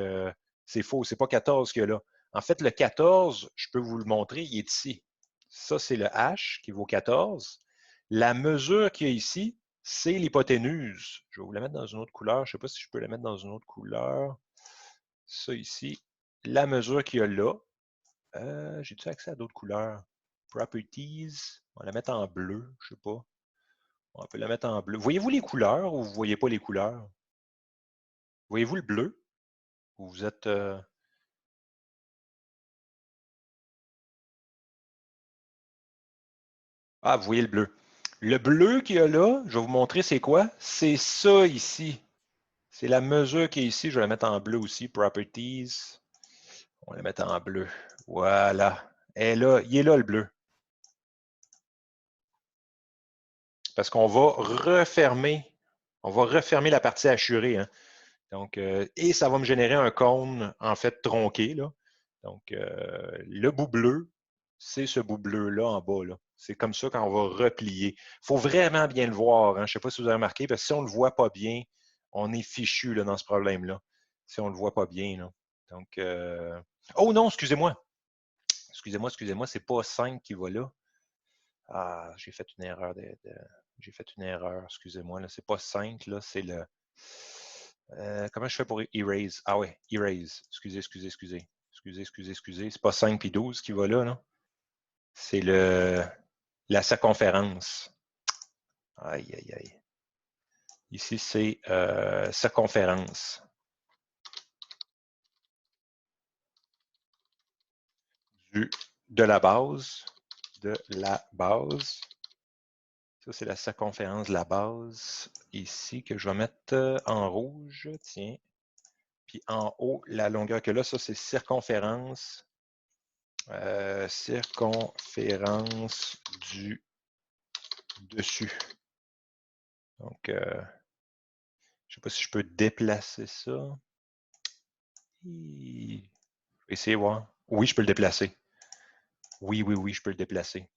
c'est faux. C'est pas 14 qu'il y a là. En fait, le 14, je peux vous le montrer, il est ici. Ça, c'est le H qui vaut 14. La mesure qu'il y a ici, c'est l'hypoténuse. Je vais vous la mettre dans une autre couleur. Je ne sais pas si je peux la mettre dans une autre couleur. Ça ici, la mesure qu'il y a là. J'ai-tu accès à d'autres couleurs? Properties. On va la mettre en bleu, je ne sais pas. On peut la mettre en bleu. Voyez-vous les couleurs ou vous ne voyez pas les couleurs? Voyez-vous le bleu? Ou vous êtes... Ah, vous voyez le bleu. Le bleu qu'il y a là, je vais vous montrer c'est quoi. C'est ça ici. C'est la mesure qui est ici. Je vais la mettre en bleu aussi. Properties. On va la mettre en bleu. Voilà. Et là, il est là le bleu. Parce qu'on va refermer. On va refermer la partie hachurée. Hein. Donc, et ça va me générer un cône, en fait, tronqué. Là. Donc, le bout bleu, c'est ce bout bleu-là en bas. C'est comme ça qu'on va replier. Il faut vraiment bien le voir. Hein. Je ne sais pas si vous avez remarqué, parce que si on ne le voit pas bien, on est fichu là, dans ce problème-là. Si on ne le voit pas bien. Là. Donc, oh non, excusez-moi. Excusez-moi, c'est pas 5 qui va là. Ah, j'ai fait une erreur. J'ai fait une erreur, excusez-moi. C'est pas 5, là, c'est le. Comment je fais pour erase? Ah ouais, erase. Excusez. C'est pas 5 puis 12 qui va là, non? C'est la circonférence. Aïe. Ici, c'est circonférence. De la base. Ça, c'est la circonférence de la base. Ici, que je vais mettre en rouge. Tiens. Puis en haut, la longueur que là, ça, c'est circonférence. Circonférence du dessus. Donc, je ne sais pas si je peux déplacer ça. Je vais essayer de voir. Oui, je peux le déplacer. Oui, je peux le déplacer.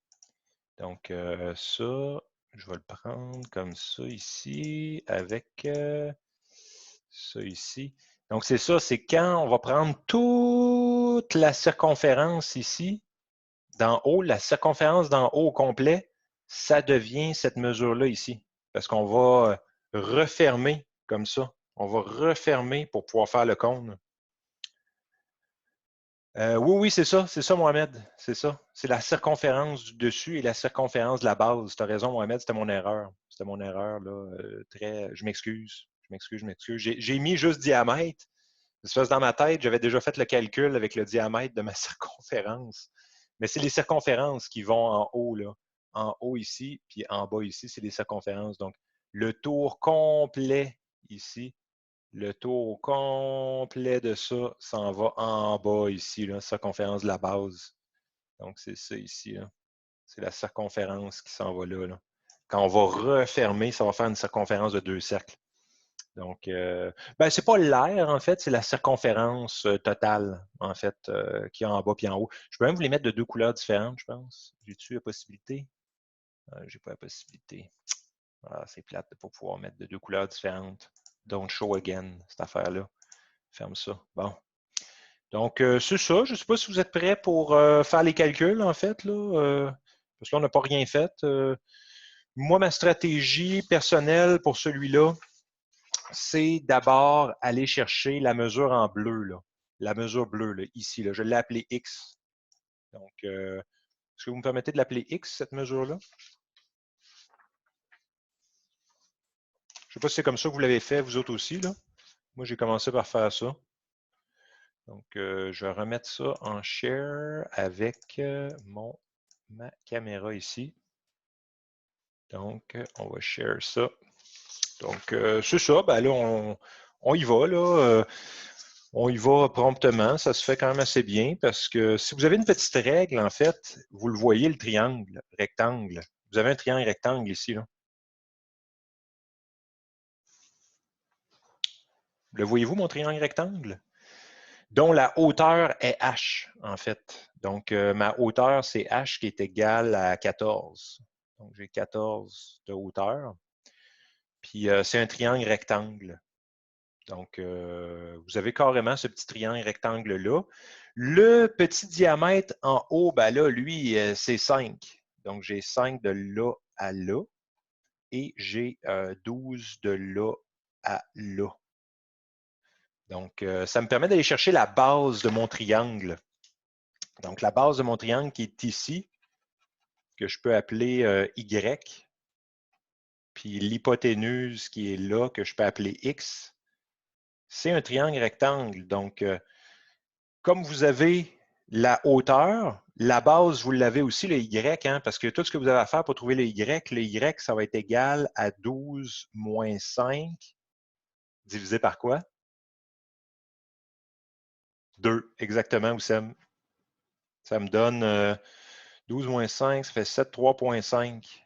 Donc, ça, je vais le prendre comme ça ici, avec ça ici. Donc, c'est ça, c'est quand on va prendre toute la circonférence ici, d'en haut, la circonférence d'en haut au complet, ça devient cette mesure-là ici. Parce qu'on va refermer comme ça. On va refermer pour pouvoir faire le cône. Oui, c'est ça, Mohamed. C'est ça. C'est la circonférence du dessus et la circonférence de la base. Tu as raison, Mohamed, c'était mon erreur. C'était mon erreur, là. Je m'excuse. J'ai mis juste diamètre. Parce que dans ma tête, j'avais déjà fait le calcul avec le diamètre de ma circonférence. Mais c'est les circonférences qui vont en haut, là. En haut ici, puis en bas ici, c'est les circonférences. Donc, le tour complet ici, le tour complet de ça s'en va en bas ici, là, circonférence de la base. Donc, c'est ça ici. C'est la circonférence qui s'en va là, là. Quand on va refermer, ça va faire une circonférence de 2 cercles. Donc, c'est pas l'air, en fait, c'est la circonférence totale, en fait, qui est en bas puis en haut. Je peux même vous les mettre de 2 couleurs différentes, je pense. J'ai-tu la possibilité? J'ai pas la possibilité. Ah, c'est plate de ne pas pouvoir mettre de 2 couleurs différentes. Don't show again, cette affaire-là. Ferme ça. Bon. Donc, c'est ça. Je ne sais pas si vous êtes prêts pour faire les calculs, en fait, là, parce qu'on n'a pas rien fait. Moi, ma stratégie personnelle pour celui-là, c'est d'abord aller chercher la mesure en bleu, là. La mesure bleue, là, ici. Là. Je l'ai appelée X. Donc, est-ce que vous me permettez de l'appeler X, cette mesure-là? Je ne sais pas si c'est comme ça que vous l'avez fait, vous autres aussi. Là. Moi, j'ai commencé par faire ça. Donc, je vais remettre ça en share avec ma caméra ici. Donc, on va share ça. Donc, c'est ça. Ben là, on y va. Là. On y va promptement. Ça se fait quand même assez bien parce que si vous avez une petite règle, en fait, vous le voyez, le triangle rectangle. Vous avez un triangle rectangle ici. Là. Le voyez-vous, mon triangle rectangle? Dont la hauteur est h, en fait. Donc, ma hauteur, c'est h qui est égal à 14. Donc, j'ai 14 de hauteur. Puis, c'est un triangle rectangle. Donc, vous avez carrément ce petit triangle rectangle-là. Le petit diamètre en haut, ben là, lui, c'est 5. Donc, j'ai 5 de là à là. Et j'ai 12 de là à là. Donc, ça me permet d'aller chercher la base de mon triangle. Donc, la base de mon triangle qui est ici, que je peux appeler Y, puis l'hypoténuse qui est là, que je peux appeler X, c'est un triangle rectangle. Donc, comme vous avez la hauteur, la base, vous l'avez aussi, le Y, hein, parce que tout ce que vous avez à faire pour trouver le Y, ça va être égal à 12 moins 5, divisé par quoi? 2, exactement, Oussem. Ça me donne 12 moins 5, ça fait 7, 3,5.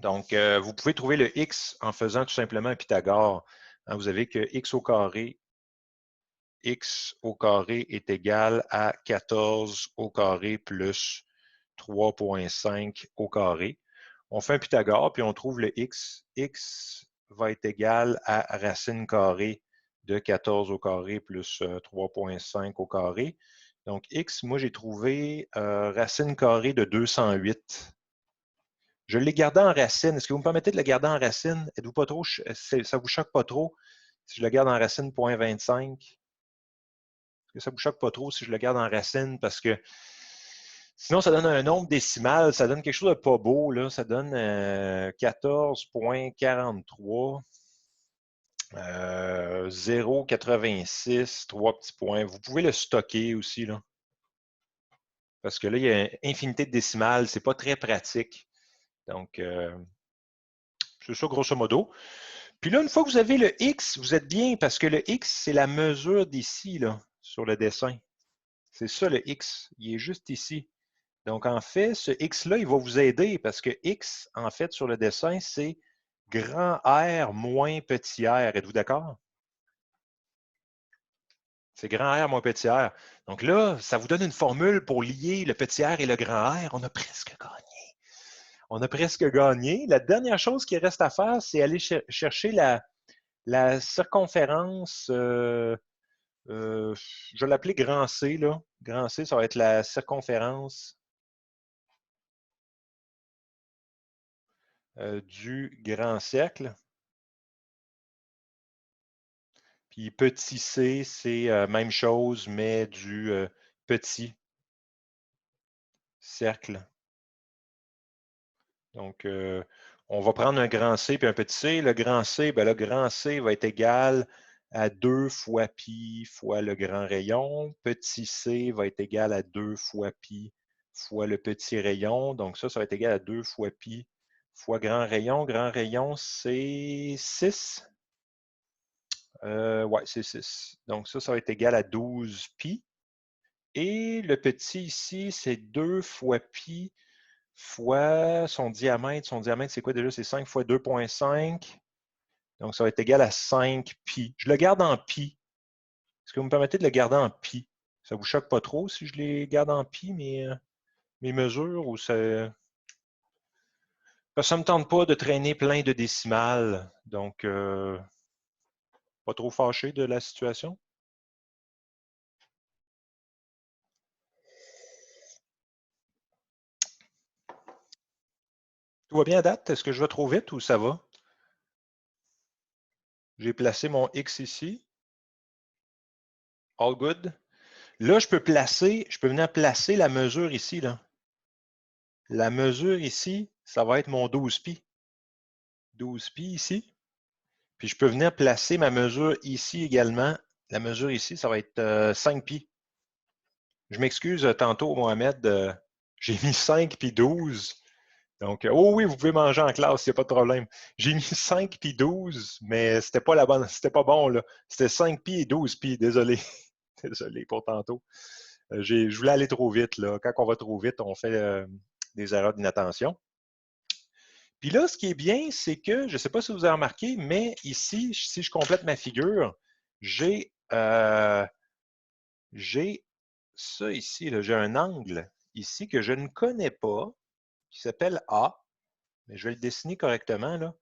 Donc, vous pouvez trouver le X en faisant tout simplement un Pythagore. Hein, vous avez que X au carré est égal à 14 au carré plus 3,5 au carré. On fait un Pythagore, puis on trouve le X. X va être égal à racine carrée de 14 au carré plus 3,5 au carré. Donc, X, moi, j'ai trouvé racine carrée de 208. Je l'ai gardé en racine. Est-ce que vous me permettez de le garder en racine? Êtes-vous pas trop, ça ne vous choque pas trop si je le garde en racine 0,25? Est-ce que ça ne vous choque pas trop si je le garde en racine? Parce que sinon, ça donne un nombre décimal, ça donne quelque chose de pas beau. Là. Ça donne 14,43. 0,86, 3 petits points. Vous pouvez le stocker aussi, là. Parce que là, il y a une infinité de décimales. Ce n'est pas très pratique. Donc, c'est ça, grosso modo. Puis là, une fois que vous avez le X, vous êtes bien parce que le X, c'est la mesure d'ici, là, sur le dessin. C'est ça, le X. Il est juste ici. Donc, en fait, ce X-là, il va vous aider parce que X, en fait, sur le dessin, c'est grand R moins petit r. Êtes-vous d'accord? C'est grand R moins petit r. Donc là, ça vous donne une formule pour lier le petit r et le grand R. On a presque gagné. On a presque gagné. La dernière chose qui reste à faire, c'est aller chercher la circonférence, je vais l'appeler grand C. Là. Grand C, ça va être la circonférence du grand cercle. Puis petit c, c'est même chose, mais du petit cercle. Donc, on va prendre un grand C puis un petit c. Le grand C, ben le grand C va être égal à 2 fois pi fois le grand rayon. Petit c va être égal à 2 fois pi fois le petit rayon. Donc, ça va être égal à 2 fois pi fois grand rayon. Grand rayon, c'est 6. Ouais, c'est 6. Donc, ça va être égal à 12 pi. Et le petit ici, c'est 2 fois pi fois son diamètre. Son diamètre, c'est quoi déjà? C'est 5 fois 2,5. Donc, ça va être égal à 5 pi. Je le garde en pi. Est-ce que vous me permettez de le garder en pi? Ça ne vous choque pas trop si je les garde en pi, mes mesures? Ou ça ne me tente pas de traîner plein de décimales. Donc, pas trop fâché de la situation? Tout va bien à date? Est-ce que je vais trop vite ou ça va? J'ai placé mon X ici. All good. Là, je peux venir placer la mesure ici. Là. La mesure ici, ça va être mon 12 pi. 12 pi ici. Puis je peux venir placer ma mesure ici également. La mesure ici, ça va être 5 pi. Je m'excuse tantôt, Mohamed, j'ai mis 5 pi 12. Donc, oh oui, vous pouvez manger en classe, il n'y a pas de problème. J'ai mis 5 pi 12, mais c'était pas la bonne, c'était pas bon, là. C'était 5 pi et 12 pi, désolé. Désolé pour tantôt. Je voulais aller trop vite, là. Quand on va trop vite, on fait des erreurs d'inattention. Puis là, ce qui est bien, c'est que, je ne sais pas si vous avez remarqué, mais ici, si je complète ma figure, j'ai ça ici, j'ai un angle ici que je ne connais pas, qui s'appelle A, mais je vais le dessiner correctement. Là.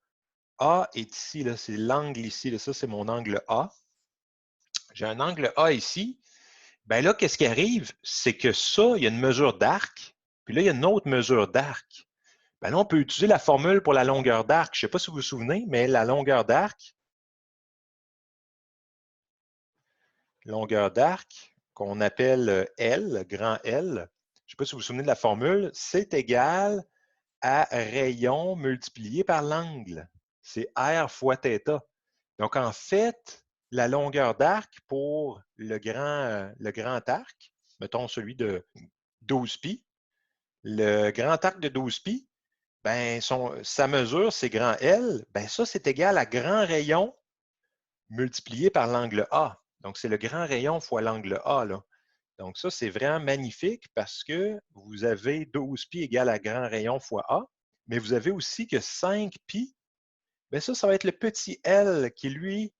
A est ici, c'est l'angle ici, là, ça c'est mon angle A. J'ai un angle A ici. Bien là, qu'est-ce qui arrive? C'est que ça, il y a une mesure d'arc, puis là, il y a une autre mesure d'arc. Ben là, on peut utiliser la formule pour la longueur d'arc. Je ne sais pas si vous vous souvenez, mais la longueur d'arc, qu'on appelle L, grand L, je ne sais pas si vous vous souvenez de la formule, c'est égal à rayon multiplié par l'angle. C'est R fois θ. Donc, en fait, la longueur d'arc pour le grand arc, mettons celui de 12 pi, le grand arc de 12 pi, ben, sa mesure, c'est grand L, ben ça, c'est égal à grand rayon multiplié par l'angle A. Donc, c'est le grand rayon fois l'angle A, là. Donc, ça, c'est vraiment magnifique parce que vous avez 12 pi égale à grand rayon fois A, mais vous avez aussi que 5 pi, bien ça va être le petit L qui, lui,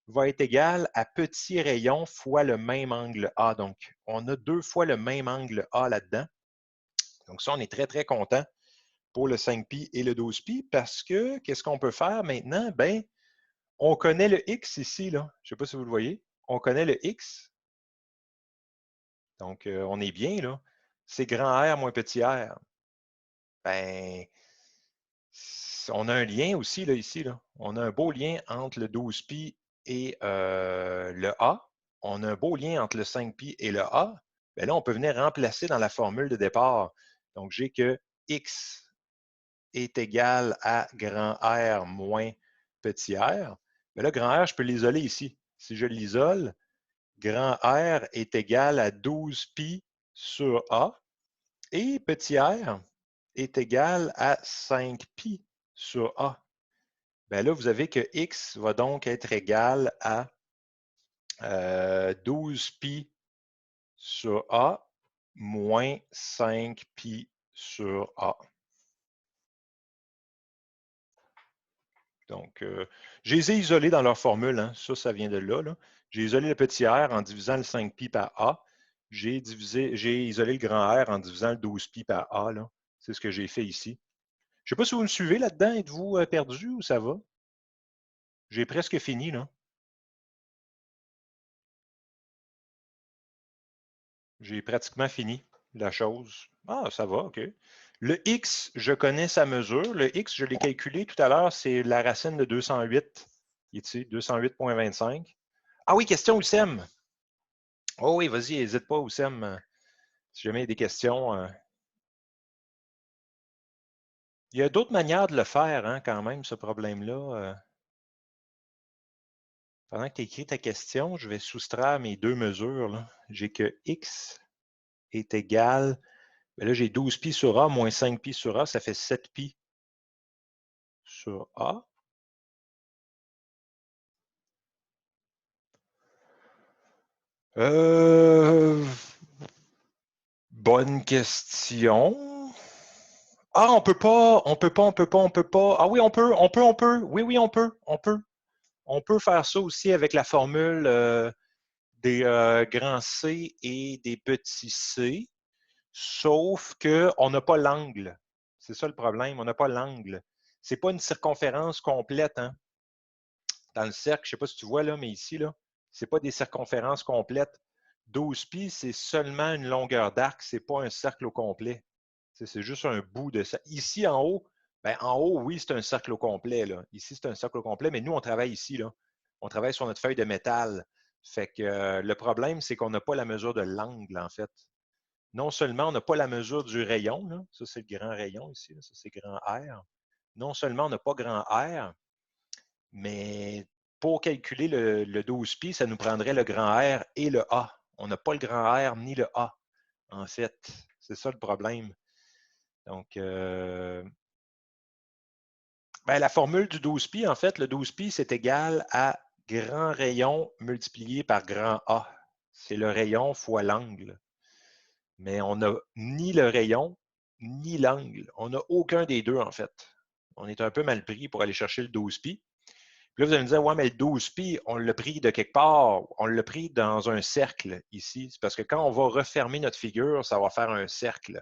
va être égal à petit rayon fois le même angle A. Donc, on a 2 fois le même angle A là-dedans. Donc, ça, on est très, très content pour le 5 pi et le 12 pi parce que, qu'est-ce qu'on peut faire maintenant? Bien, on connaît le X ici, là. Je ne sais pas si vous le voyez. On connaît le X. Donc, on est bien, là. C'est grand R moins petit r. Ben, on a un lien aussi, là, ici. Là. On a un beau lien entre le 12 pi et le A. On a un beau lien entre le 5 pi et le A. Bien là, on peut venir remplacer dans la formule de départ. Donc, j'ai que X est égal à grand R moins petit r. Mais là, grand R, je peux l'isoler ici. Si je l'isole, grand R est égal à 12 pi sur A et petit r est égal à 5 pi sur A. Bien là, vous avez que X va donc être égal à 12 pi sur A moins 5 pi sur A. Donc, je les ai isolés dans leur formule. Hein. Ça vient de là. J'ai isolé le petit r en divisant le 5 pi par A. J'ai isolé le grand R en divisant le 12 pi par A. C'est ce que j'ai fait ici. Je ne sais pas si vous me suivez là-dedans. Êtes-vous perdu ou ça va? J'ai presque fini. Là. J'ai pratiquement fini la chose. Ah, ça va, OK. Le X, je connais sa mesure. Le X, je l'ai calculé tout à l'heure, c'est la racine de 208. Ici, 208,25. Ah oui, question, Oussem. Oh oui, vas-y, n'hésite pas, Oussem. Si jamais il y a des questions. Il y a d'autres manières de le faire, hein, quand même, ce problème-là. Pendant que tu écris ta question, je vais soustraire mes deux mesures. J'ai que X est égal. Bien là, j'ai 12 pi sur A moins 5 pi sur A, ça fait 7 pi sur A. Bonne question. Ah, on peut pas, on peut pas, on peut pas, on peut pas. Ah oui, on peut. Oui, oui, on peut, on peut. On peut faire ça aussi avec la formule des grands C et des petits c, sauf qu'on n'a pas l'angle. C'est ça le problème, on n'a pas l'angle. C'est pas une circonférence complète, hein. Dans le cercle, je ne sais pas si tu vois là, mais ici, là, ce n'est pas des circonférences complètes. 12 pi, c'est seulement une longueur d'arc, ce n'est pas un cercle au complet. C'est juste un bout de ça. Ici, en haut, oui, c'est un cercle au complet. Là. Ici, c'est un cercle au complet, mais nous, on travaille ici. Là. On travaille sur notre feuille de métal. Fait que le problème, c'est qu'on n'a pas la mesure de l'angle, en fait. Non seulement on n'a pas la mesure du rayon, là. Ça, c'est le grand rayon ici, là. Ça, c'est grand R. Non seulement on n'a pas grand R, mais pour calculer le 12 pi, ça nous prendrait le grand R et le A. On n'a pas le grand R ni le A, en fait. C'est ça le problème. Donc, ben, la formule du 12 pi, en fait, le 12 pi, c'est égal à grand rayon multiplié par grand A. C'est le rayon fois l'angle. Mais on n'a ni le rayon, ni l'angle. On n'a aucun des deux, en fait. On est un peu mal pris pour aller chercher le 12 pi. Puis là, vous allez me dire, ouais, mais le 12 pi, on l'a pris de quelque part. On l'a pris dans un cercle ici. C'est parce que quand on va refermer notre figure, ça va faire un cercle.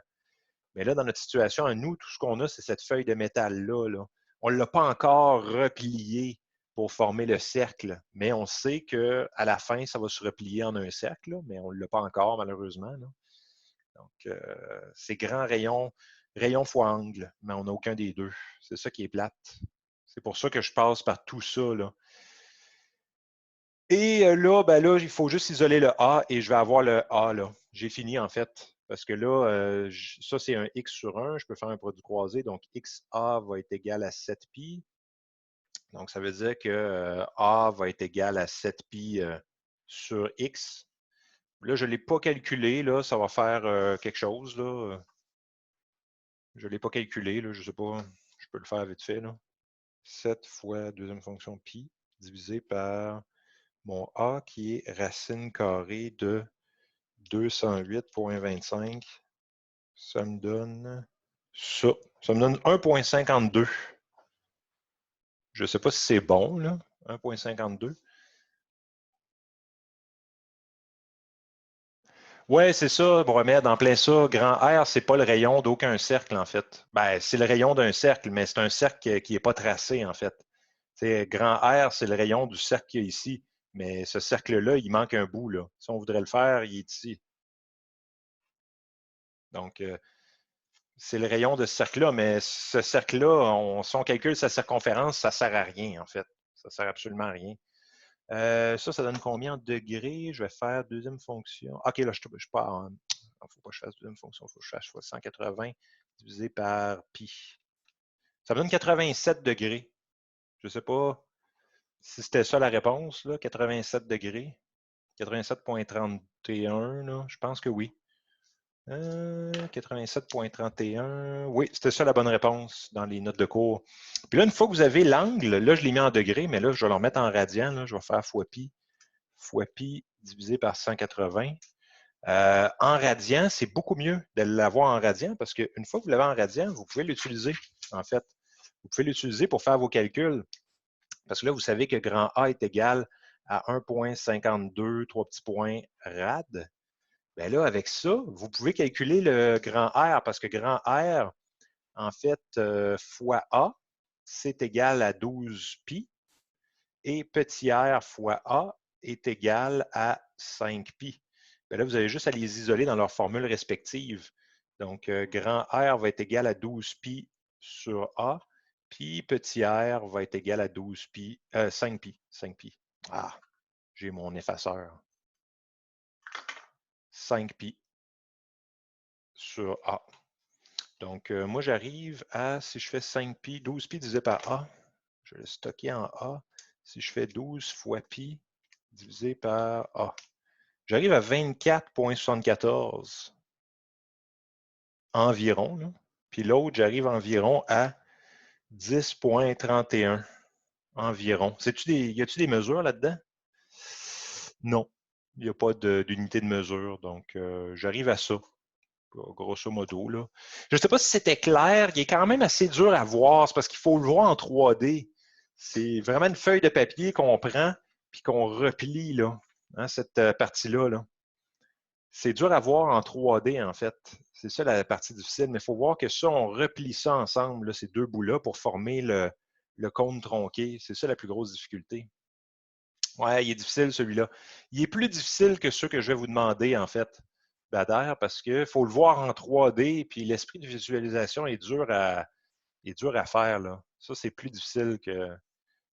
Mais là, dans notre situation, à nous, tout ce qu'on a, c'est cette feuille de métal-là. Là. On ne l'a pas encore replié pour former le cercle, mais on sait qu'à la fin, ça va se replier en un cercle, là, mais on ne l'a pas encore, malheureusement. Là. Donc, c'est grand rayon rayon fois angle, mais on n'a aucun des deux. C'est ça qui est plate. C'est pour ça que je passe par tout ça, là. Et là, ben là, il faut juste isoler le A et je vais avoir le A, là. J'ai fini, en fait. Parce que là, ça, c'est un X sur 1. Je peux faire un produit croisé. Donc, XA va être égal à 7pi. Donc, ça veut dire que A va être égal à 7pi sur X. Là, je ne l'ai pas calculé. Là, ça va faire quelque chose. Là. Je ne l'ai pas calculé. Là, je ne sais pas. Je peux le faire vite fait. Là. 7 fois deuxième fonction pi divisé par mon A qui est racine carrée de 208,25. Ça me donne ça. Ça me donne 1,52. Je ne sais pas si c'est bon, là. 1,52. Oui, c'est ça, Bromède, en plein ça. Grand R, c'est pas le rayon d'aucun cercle, en fait. Ben, c'est le rayon d'un cercle, mais c'est un cercle qui n'est pas tracé, en fait. T'sais, grand R, c'est le rayon du cercle qu'il y a ici. Mais ce cercle-là, il manque un bout, là. Si on voudrait le faire, il est ici. Donc, c'est le rayon de ce cercle-là, mais ce cercle-là, si on calcule sa circonférence, ça ne sert à rien, en fait. Ça ne sert absolument à rien. Ça donne combien en degrés? Je vais faire deuxième fonction. OK, là, je pars en. Il ne faut pas que je fasse deuxième fonction, il faut que je fasse 180 divisé par pi. Ça me donne 87 degrés. Je ne sais pas si c'était ça la réponse, là, 87 degrés. 87,31, là, je pense que oui. 87,31. Oui, c'était ça la bonne réponse dans les notes de cours. Puis là, une fois que vous avez l'angle, là, je l'ai mis en degrés, mais là, je vais le remettre en radian. Là, je vais faire fois pi divisé par 180. En radian, c'est beaucoup mieux de l'avoir en radian parce qu'une fois que vous l'avez en radian, vous pouvez l'utiliser, en fait. Vous pouvez l'utiliser pour faire vos calculs. Parce que là, vous savez que grand A est égal à 1,52, 3 petits points rad. Bien là, avec ça, vous pouvez calculer le grand R parce que grand R, en fait, fois A, c'est égal à 12 pi et petit r fois A est égal à 5 pi. Bien là, vous avez juste à les isoler dans leurs formules respectives. Donc, grand R va être égal à 12 pi sur A, puis petit r va être égal à 12 pi, 5 pi. 5 pi. Ah, j'ai mon effaceur. 5 pi sur A. Donc, moi, j'arrive à, si je fais 5 pi, 12 pi divisé par A, je vais le stocker en A. Si je fais 12 fois pi divisé par A, j'arrive à 24,74 environ. Là. Puis l'autre, j'arrive environ à 10,31 environ. Y a-t-il des mesures là-dedans? Non. Il n'y a pas d'unité de mesure. Donc, j'arrive à ça, grosso modo. Là. Je ne sais pas si c'était clair. Il est quand même assez dur à voir. C'est parce qu'il faut le voir en 3D. C'est vraiment une feuille de papier qu'on prend puis qu'on replie, là, hein, cette partie-là. Là. C'est dur à voir en 3D, en fait. C'est ça la partie difficile, mais il faut voir que ça, on replie ça ensemble, là, ces deux bouts-là, pour former le cône tronqué. C'est ça la plus grosse difficulté. Ouais, il est difficile celui-là. Il est plus difficile que ceux que je vais vous demander, en fait, Bader, parce qu'il faut le voir en 3D, puis l'esprit de visualisation est dur à faire. Là. Ça, c'est plus difficile que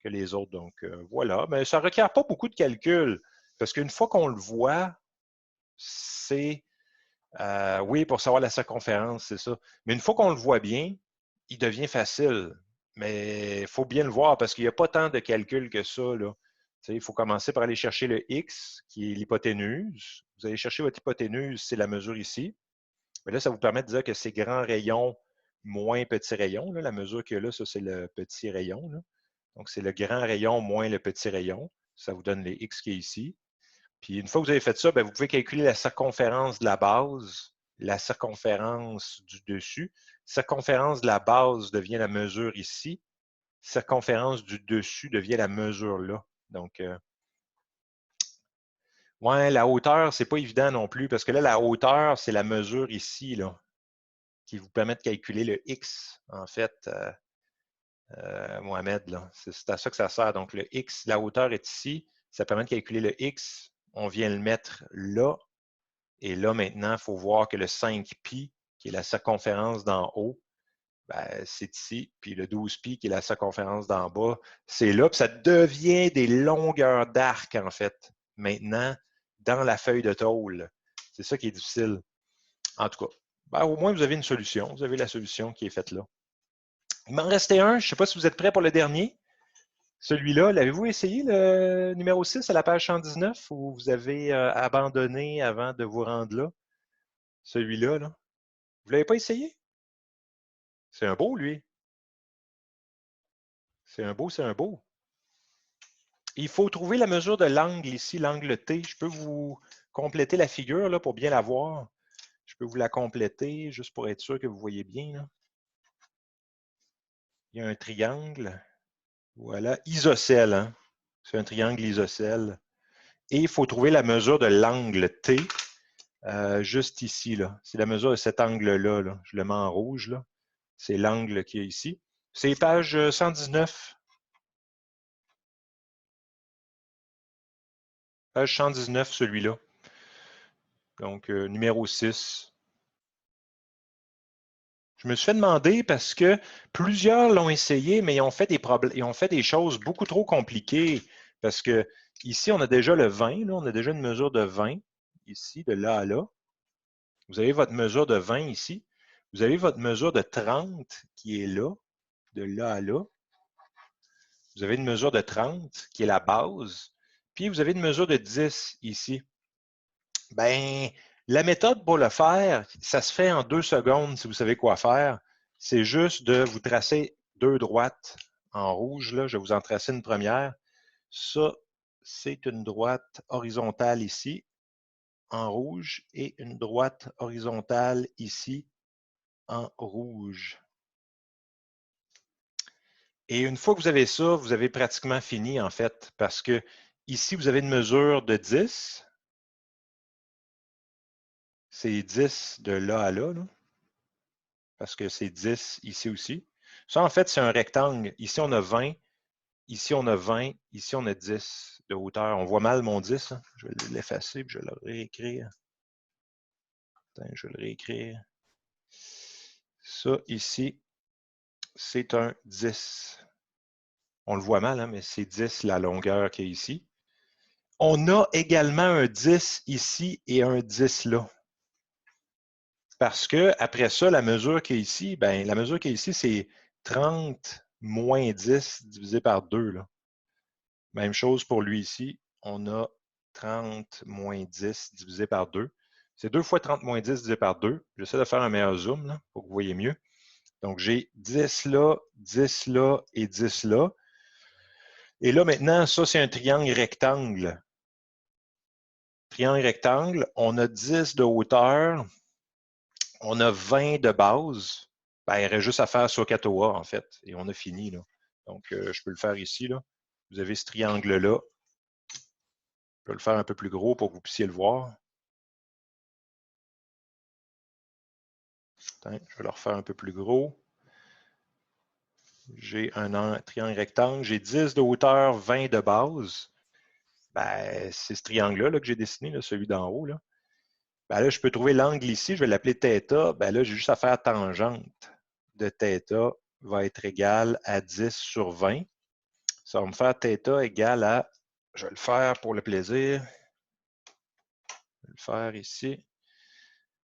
les autres. Donc, voilà. Mais ça ne requiert pas beaucoup de calcul, parce qu'une fois qu'on le voit, c'est oui, pour savoir la circonférence, c'est ça. Mais une fois qu'on le voit bien, il devient facile. Mais il faut bien le voir parce qu'il n'y a pas tant de calculs que ça. Là. Il faut commencer par aller chercher le x, qui est l'hypoténuse. Vous allez chercher votre hypoténuse, c'est la mesure ici. Mais là, ça vous permet de dire que c'est grand rayon moins petit rayon. Là. La mesure qu'il y a là, ça, c'est le petit rayon. Là. Donc, c'est le grand rayon moins le petit rayon. Ça vous donne les x qui est ici. Puis une fois que vous avez fait ça, bien, vous pouvez calculer la circonférence de la base, la circonférence du dessus. Circonférence de la base devient la mesure ici. Circonférence du dessus devient la mesure là. Donc, ouais, la hauteur, c'est pas évident non plus, parce que là, la hauteur, c'est la mesure ici, là, qui vous permet de calculer le X, en fait, Mohamed, là. C'est à ça que ça sert. Donc, le X, la hauteur est ici. Ça permet de calculer le X. On vient le mettre là. Et là, maintenant, il faut voir que le 5pi, qui est la circonférence d'en haut, ben, c'est ici. Puis le 12π, qui est la circonférence d'en bas, c'est là. Puis ça devient des longueurs d'arc, en fait, maintenant, dans la feuille de tôle. C'est ça qui est difficile. En tout cas, ben, au moins, vous avez une solution. Vous avez la solution qui est faite là. Il m'en restait un. Je ne sais pas si vous êtes prêts pour le dernier. Celui-là, l'avez-vous essayé, le numéro 6 à la page 119, ou vous avez abandonné avant de vous rendre là? Celui-là, là. Vous ne l'avez pas essayé? C'est un beau, lui. C'est un beau, c'est un beau. Il faut trouver la mesure de l'angle ici, l'angle T. Je peux vous compléter la figure là, pour bien la voir. Je peux vous la compléter juste pour être sûr que vous voyez bien. Là. Il y a un triangle. Voilà, isocèle. Hein? C'est un triangle isocèle. Et il faut trouver la mesure de l'angle T juste ici. C'est la mesure de cet angle-là. Là. Je le mets en rouge. C'est l'angle qui est ici. C'est page 119. Page 119, celui-là. Donc, numéro 6. Je me suis fait demander parce que plusieurs l'ont essayé, mais ils ont fait des choses beaucoup trop compliquées. Parce que ici, on a déjà le 20, là, on a déjà une mesure de 20, ici, de là à là. Vous avez votre mesure de 20 ici. Vous avez votre mesure de 30 qui est là, de là à là. Vous avez une mesure de 30 qui est la base. Puis vous avez une mesure de 10 ici. Ben, la méthode pour le faire, ça se fait en 2 secondes si vous savez quoi faire. C'est juste de vous tracer 2 droites en rouge. Là. Je vais vous en tracer une première. Ça, c'est une droite horizontale ici, en rouge, et une droite horizontale ici, en rouge. Et une fois que vous avez ça, vous avez pratiquement fini, en fait, parce que ici, vous avez une mesure de 10. C'est 10 de là à là, parce que c'est 10 ici aussi. Ça, en fait, c'est un rectangle. Ici, on a 20. Ici, on a 20. Ici, on a 10 de hauteur. On voit mal mon 10. Hein? Je vais l'effacer et je vais le réécrire. Attends, je vais le réécrire. Ça, ici, c'est un 10. On le voit mal, hein, mais c'est 10 la longueur qui est ici. On a également un 10 ici et un 10 là. Parce que après ça, la mesure qui est ici, ben, la mesure qui est ici, c'est 30 moins 10 divisé par 2. Là. Même chose pour lui ici. On a 30 moins 10 divisé par 2. C'est 2 fois 30 moins 10 divisé par 2. J'essaie de faire un meilleur zoom là, pour que vous voyez mieux. Donc, j'ai 10 là, 10 là et 10 là. Et là, maintenant, ça, c'est un triangle rectangle. Triangle rectangle, on a 10 de hauteur, on a 20 de base. Ben, il reste juste à faire SOHCAHTOA, en fait, et on a fini. Là. Donc, je peux le faire ici. Là. Vous avez ce triangle-là. Je peux le faire un peu plus gros pour que vous puissiez le voir. Attends, je vais le refaire un peu plus gros. J'ai un triangle rectangle. J'ai 10 de hauteur, 20 de base. Ben, c'est ce triangle-là là, que j'ai dessiné, là, celui d'en haut. Là. Ben là, je peux trouver l'angle ici. Je vais l'appeler θ. Ben là, j'ai juste à faire tangente de θ va être égal à 10 sur 20. Ça va me faire θ égal à, je vais le faire pour le plaisir, je vais le faire ici,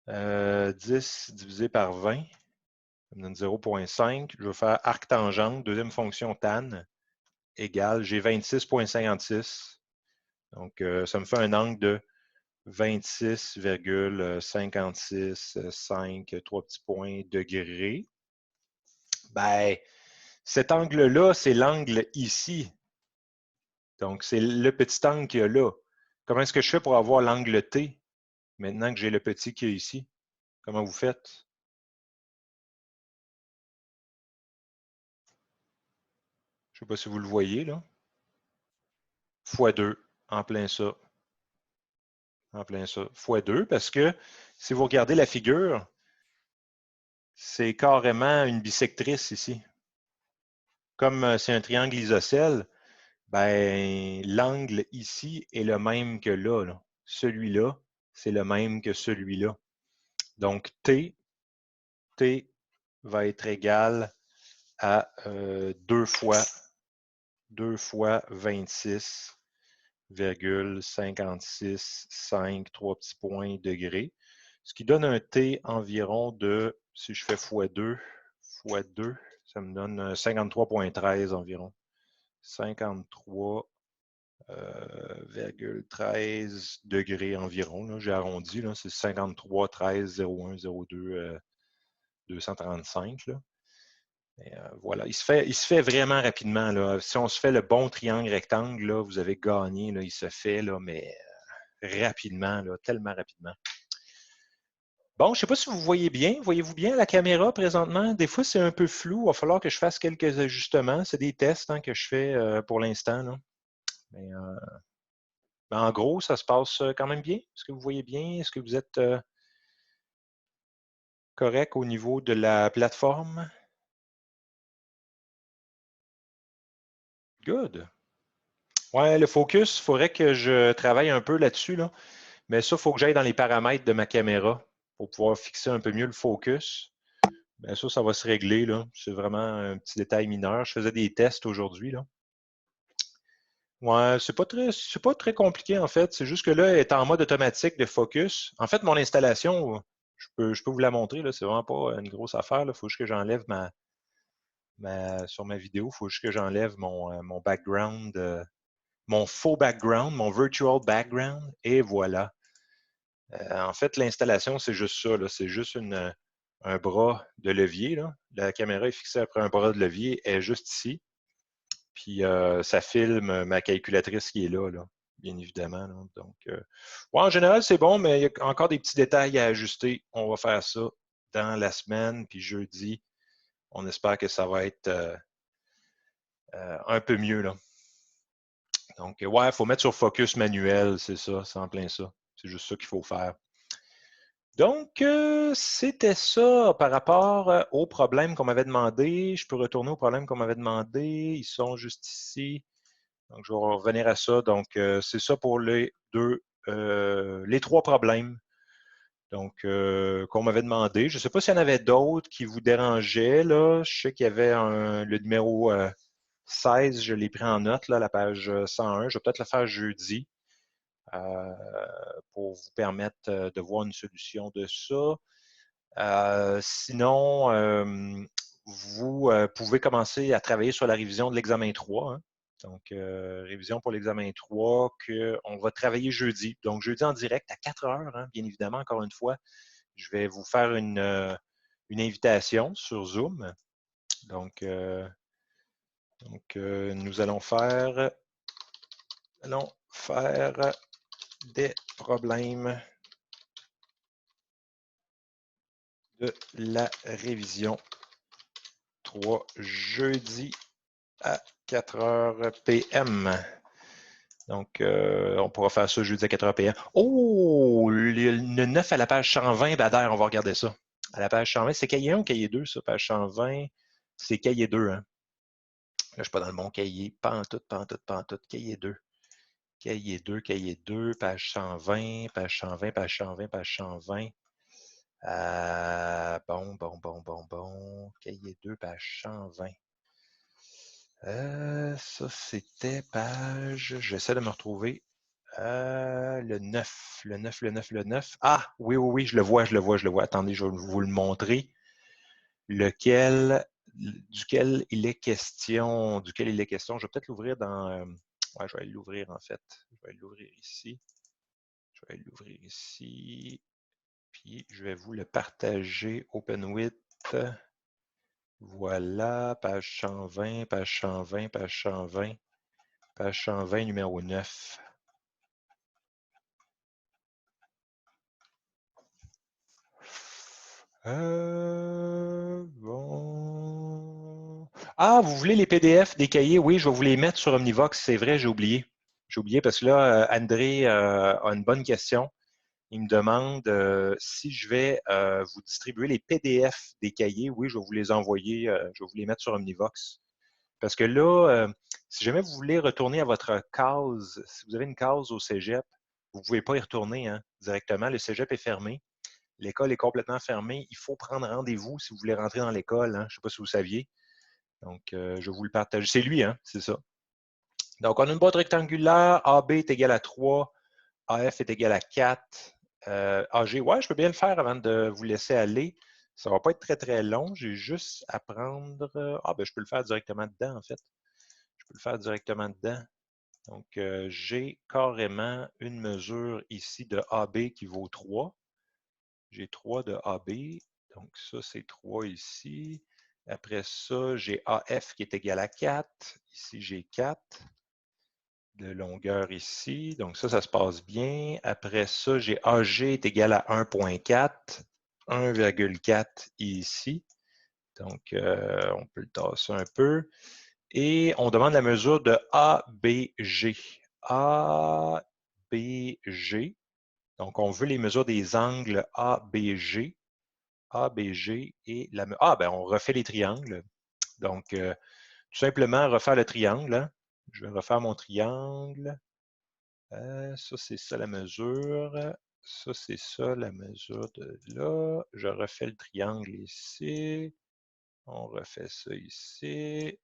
10 divisé par 20, ça me donne 0,5. Je vais faire arctangente, deuxième fonction tan, égale, j'ai 26,56. Donc, ça me fait un angle de 26,56,5, 3 petits points, degrés. Ben, cet angle-là, c'est l'angle ici. Donc, c'est le petit angle qu'il y a là. Comment est-ce que je fais pour avoir l'angle T maintenant que j'ai le petit qui est ici? Comment vous faites? Je ne sais pas si vous le voyez, là. Fois 2, en plein ça. En plein ça. Fois 2, parce que si vous regardez la figure, c'est carrément une bisectrice ici. Comme c'est un triangle isocèle, ben, l'angle ici est le même que là. Celui-là, c'est le même que celui-là. Donc, T T va être égal à 2 fois 26,56,5, 3 petits points degrés. Ce qui donne un T environ de, si je fais x2, ça me donne 53,13 environ. 53,13 degrés environ. J'ai arrondi, c'est 53, 13, 01, 02, 235. Là. Et, voilà, il se fait vraiment rapidement. Là. Si on se fait le bon triangle rectangle, là, vous avez gagné. Là, il se fait, là, mais rapidement, là, tellement rapidement. Bon, je ne sais pas si vous voyez bien. Voyez-vous bien la caméra présentement? Des fois, c'est un peu flou. Il va falloir que je fasse quelques ajustements. C'est des tests que je fais pour l'instant. Mais en gros, ça se passe quand même bien. Est-ce que vous voyez bien? Est-ce que vous êtes correct au niveau de la plateforme? Good. Ouais, le focus, il faudrait que je travaille un peu là-dessus. Là. Mais ça, il faut que j'aille dans les paramètres de ma caméra pour pouvoir fixer un peu mieux le focus. Bien, ça va se régler. C'est vraiment un petit détail mineur. Je faisais des tests aujourd'hui. Ouais, c'est pas très compliqué en fait. C'est juste que là, elle est en mode automatique de focus. En fait, mon installation, je peux vous la montrer. C'est vraiment pas une grosse affaire. Il faut juste que j'enlève sur ma vidéo, il faut juste que j'enlève mon background, mon faux background, mon virtual background, et voilà. En fait, l'installation, c'est juste ça. C'est juste un bras de levier. Là. La caméra est fixée après un bras de levier, elle est juste ici. Puis ça filme ma calculatrice qui est là, bien évidemment. Là. Donc, ouais, en général, c'est bon, mais il y a encore des petits détails à ajuster. On va faire ça dans la semaine, puis jeudi. On espère que ça va être un peu mieux. Là. Donc, ouais, il faut mettre sur focus manuel, c'est ça, c'est en plein ça. C'est juste ça qu'il faut faire. Donc, c'était ça par rapport aux problèmes qu'on m'avait demandé. Je peux retourner aux problèmes qu'on m'avait demandé. Ils sont juste ici. Donc, je vais revenir à ça. Donc, c'est ça pour les trois problèmes qu'on m'avait demandé. Je ne sais pas s'il y en avait d'autres qui vous dérangeaient. Là. Je sais qu'il y avait le numéro 16, je l'ai pris en note, là, la page 101. Je vais peut-être le faire jeudi pour vous permettre de voir une solution de ça. Sinon, vous pouvez commencer à travailler sur la révision de l'examen 3. Hein. Donc, révision pour l'examen 3 qu'on va travailler jeudi. Donc, jeudi en direct à 4 heures, hein, bien évidemment, encore une fois. Je vais vous faire une invitation sur Zoom. Donc, nous allons faire des problèmes de la révision 3 jeudi à 4 heures PM. Donc, on pourra faire ça jeudi à 4 heures PM. Oh, le 9 à la page 120, Bader, on va regarder ça. À la page 120, c'est cahier 1 ou cahier 2, ça, page 120? C'est cahier 2, hein? Là, je ne suis pas dans le bon cahier. Pas en tout, cahier 2. Cahier 2, page 120, page 120, page 120, page 120. Bon. Cahier 2, page 120. Ça, c'était page... J'essaie de me retrouver. Le 9. Ah, oui, je le vois. Attendez, je vais vous le montrer. Duquel il est question. Je vais peut-être l'ouvrir dans... ouais, je vais l'ouvrir en fait. Je vais l'ouvrir ici. Puis, je vais vous le partager. OpenWidth. Voilà, page 120, page 120, numéro 9. Bon. Ah, vous voulez les PDF des cahiers? Oui, je vais vous les mettre sur Omnivox. C'est vrai, j'ai oublié. J'ai oublié parce que là, André a une bonne question. Il me demande si je vais vous distribuer les PDF des cahiers. Oui, je vais vous les envoyer. Je vais vous les mettre sur Omnivox. Parce que là, si jamais vous voulez retourner à votre case, si vous avez une case au cégep, vous ne pouvez pas y retourner hein, directement. Le cégep est fermé. L'école est complètement fermée. Il faut prendre rendez-vous si vous voulez rentrer dans l'école. Hein. Je ne sais pas si vous saviez. Donc, je vous le partage. C'est lui, hein? C'est ça. Donc, on a une boîte rectangulaire. AB est égal à 3. AF est égal à 4. AG, ouais, je peux bien le faire avant de vous laisser aller. Ça ne va pas être très, très long. J'ai juste à prendre... ben, je peux le faire directement dedans, en fait. Je peux le faire directement dedans. Donc, j'ai carrément une mesure ici de AB qui vaut 3. J'ai 3 de AB. Donc, ça, c'est 3 ici. Après ça, j'ai AF qui est égal à 4. Ici, j'ai 4 de longueur ici. Donc, ça se passe bien. Après ça, j'ai AG est égal à 1,4. 1,4 ici. Donc, on peut le tasser un peu. Et on demande la mesure de ABG. ABG. Donc, on veut les mesures des angles ABG. ABG et la... Ah, ben on refait les triangles. Donc, tout simplement, refaire le triangle. Hein. Je vais refaire mon triangle. Ça, c'est ça la mesure. Ça, c'est ça la mesure de là. Je refais le triangle ici. On refait ça ici.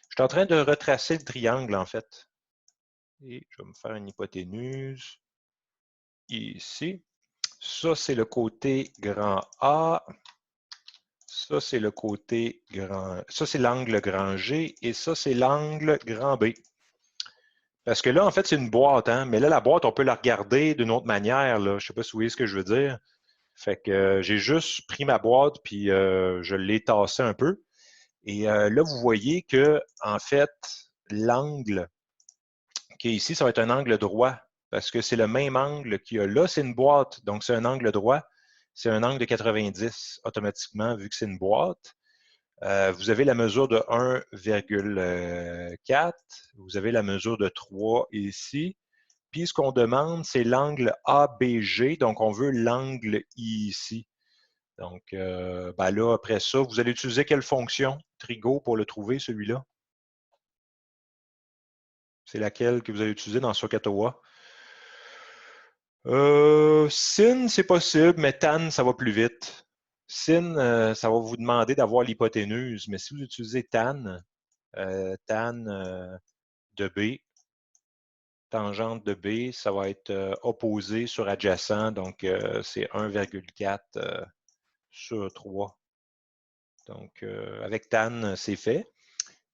Je suis en train de retracer le triangle, en fait. Et je vais me faire une hypoténuse ici. Ça, c'est le côté grand A. Ça, c'est le côté grand... Ça, c'est l'angle grand G. Et ça, c'est l'angle grand B. Parce que là, en fait, c'est une boîte. Hein? Mais là, la boîte, on peut la regarder d'une autre manière. Là. Je ne sais pas si vous voyez ce que je veux dire. Fait que j'ai juste pris ma boîte puis je l'ai tassée un peu. Et là, vous voyez que, en fait, l'angle qui est ici, ça va être un angle droit. Parce que c'est le même angle qu'il y a là. C'est une boîte. Donc, c'est un angle droit. C'est un angle de 90 automatiquement, vu que c'est une boîte. Vous avez la mesure de 1,4. Vous avez la mesure de 3 ici. Puis, ce qu'on demande, c'est l'angle ABG. Donc, on veut l'angle ici. Donc, ben là, après ça, vous allez utiliser quelle fonction, Trigo, pour le trouver, celui-là? C'est laquelle que vous allez utiliser dans SOHCAHTOA? Sin, c'est possible, mais tan, ça va plus vite. Sin, ça va vous demander d'avoir l'hypoténuse, mais si vous utilisez tan, tan de B, tangente de B, ça va être opposé sur adjacent, donc c'est 1,4 sur 3. Donc, avec tan, c'est fait.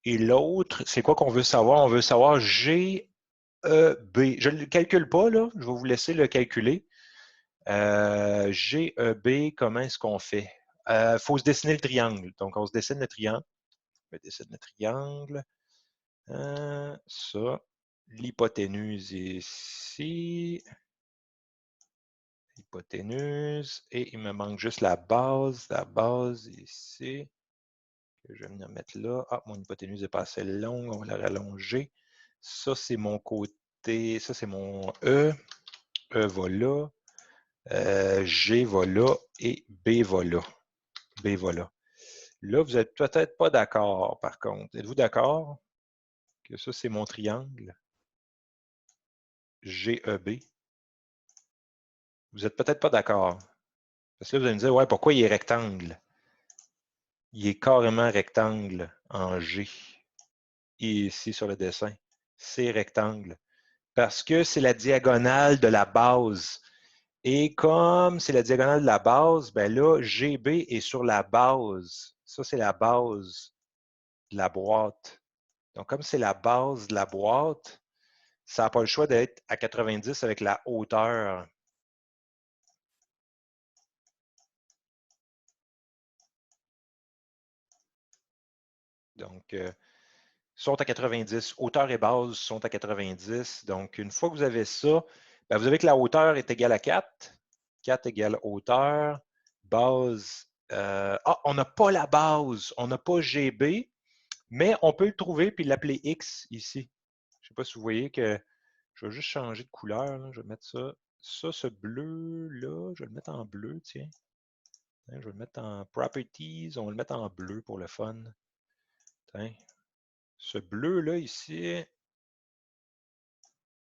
Et l'autre, c'est quoi qu'on veut savoir? On veut savoir GEB. Je ne le calcule pas, là. Je vais vous laisser le calculer. GEB, comment est-ce qu'on fait? Il faut se dessiner le triangle. Donc, on se dessine le triangle. On dessine le triangle. Ça. L'hypoténuse ici. Hypoténuse. Et il me manque juste la base. La base ici. Que je vais venir mettre là. Ah, mon hypoténuse n'est pas assez longue. On va la rallonger. Ça, c'est mon côté. Ça, c'est mon E. E va là. G va là. Et B va là. B va là. Là, vous n'êtes peut-être pas d'accord, par contre. Êtes-vous d'accord que ça, c'est mon triangle GEB? Vous n'êtes peut-être pas d'accord. Parce que là, vous allez me dire, ouais, pourquoi il est rectangle? Il est carrément rectangle en G. Et ici, sur le dessin, c'est rectangle. Parce que c'est la diagonale de la base. Et comme c'est la diagonale de la base, ben là, GB est sur la base. Ça, c'est la base de la boîte. Donc, comme c'est la base de la boîte, ça n'a pas le choix d'être à 90 avec la hauteur. Donc, sont à 90. Hauteur et base sont à 90. Donc, une fois que vous avez ça, ben vous avez que la hauteur est égale à 4. 4 égale hauteur. Base. On n'a pas la base. On n'a pas GB, mais on peut le trouver puis l'appeler X ici. Je ne sais pas si vous voyez que je vais juste changer de couleur. Là. Je vais mettre ça. Ça, ce bleu-là, je vais le mettre en bleu, tiens. Je vais le mettre en Properties. On va le mettre en bleu pour le fun. Tiens. Ce bleu-là ici,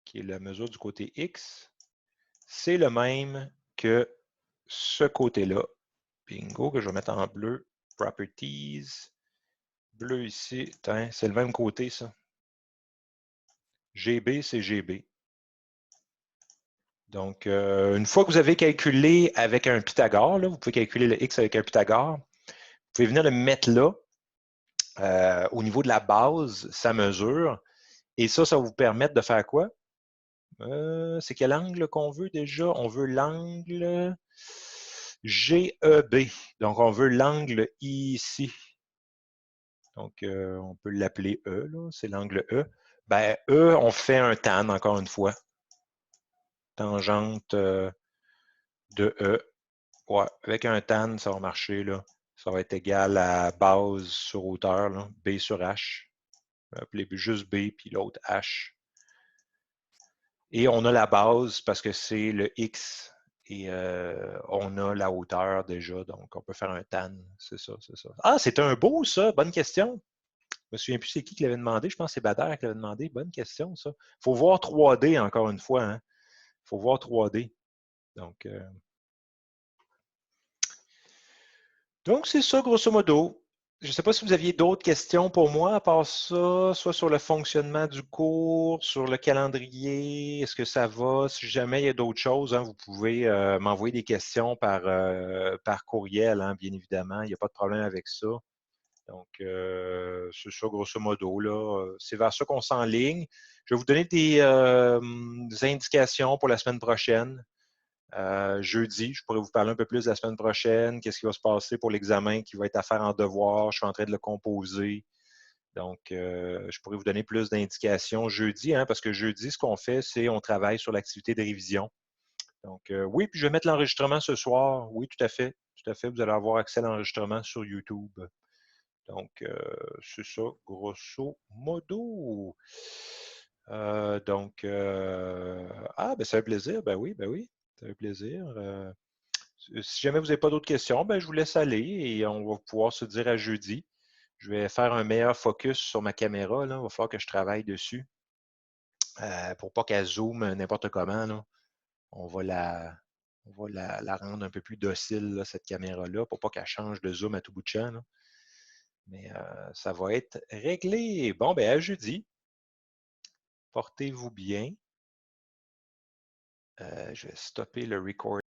qui est la mesure du côté X, c'est le même que ce côté-là. Bingo, que je vais mettre en bleu. Properties. Bleu ici. C'est le même côté, ça. GB, c'est GB. Donc, une fois que vous avez calculé avec un Pythagore, là, vous pouvez calculer le X avec un Pythagore, vous pouvez venir le mettre là. Au niveau de la base, ça mesure. Et ça va vous permettre de faire quoi? C'est quel angle qu'on veut déjà? On veut l'angle GEB. Donc, on veut l'angle ici. Donc, on peut l'appeler E, c'est l'angle E. Ben, E, on fait un tan, encore une fois. Tangente de E. Ouais, avec un tan, ça va marcher, là. Ça va être égal à base sur hauteur, là, B sur H. Appelez juste B, puis l'autre H. Et on a la base parce que c'est le X et on a la hauteur déjà, donc on peut faire un tan, c'est ça, c'est ça. Ah, c'est un beau, ça, bonne question. Je me souviens plus c'est qui l'avait demandé, je pense que c'est Bader qui l'avait demandé, bonne question, ça. Il faut voir 3D encore une fois, hein. Il faut voir 3D. Donc c'est ça, grosso modo. Je ne sais pas si vous aviez d'autres questions pour moi à part ça, soit sur le fonctionnement du cours, sur le calendrier, est-ce que ça va? Si jamais il y a d'autres choses, hein, vous pouvez m'envoyer des questions par courriel, hein, bien évidemment. Il n'y a pas de problème avec ça. Donc, c'est ça, grosso modo, là. C'est vers ça qu'on s'enligne. Je vais vous donner des indications pour la semaine prochaine. Jeudi, je pourrais vous parler un peu plus la semaine prochaine. Qu'est-ce qui va se passer pour l'examen qui va être à faire en devoir? Je suis en train de le composer. Donc, je pourrais vous donner plus d'indications jeudi, hein, parce que jeudi, ce qu'on fait, c'est on travaille sur l'activité de révision. Donc, oui, puis je vais mettre l'enregistrement ce soir. Oui, tout à fait. Tout à fait. Vous allez avoir accès à l'enregistrement sur YouTube. Donc, c'est ça, grosso modo. Ben, ça fait plaisir. Ben oui. Ça fait plaisir. Si jamais vous n'avez pas d'autres questions, ben, je vous laisse aller et on va pouvoir se dire à jeudi. Je vais faire un meilleur focus sur ma caméra. Là. Il va falloir que je travaille dessus pour pas qu'elle zoome n'importe comment. Là. On va la rendre un peu plus docile, là, cette caméra-là, pour pas qu'elle change de zoom à tout bout de champ. Là. Mais ça va être réglé. Bon, ben à jeudi. Portez-vous bien. Je vais stopper le record.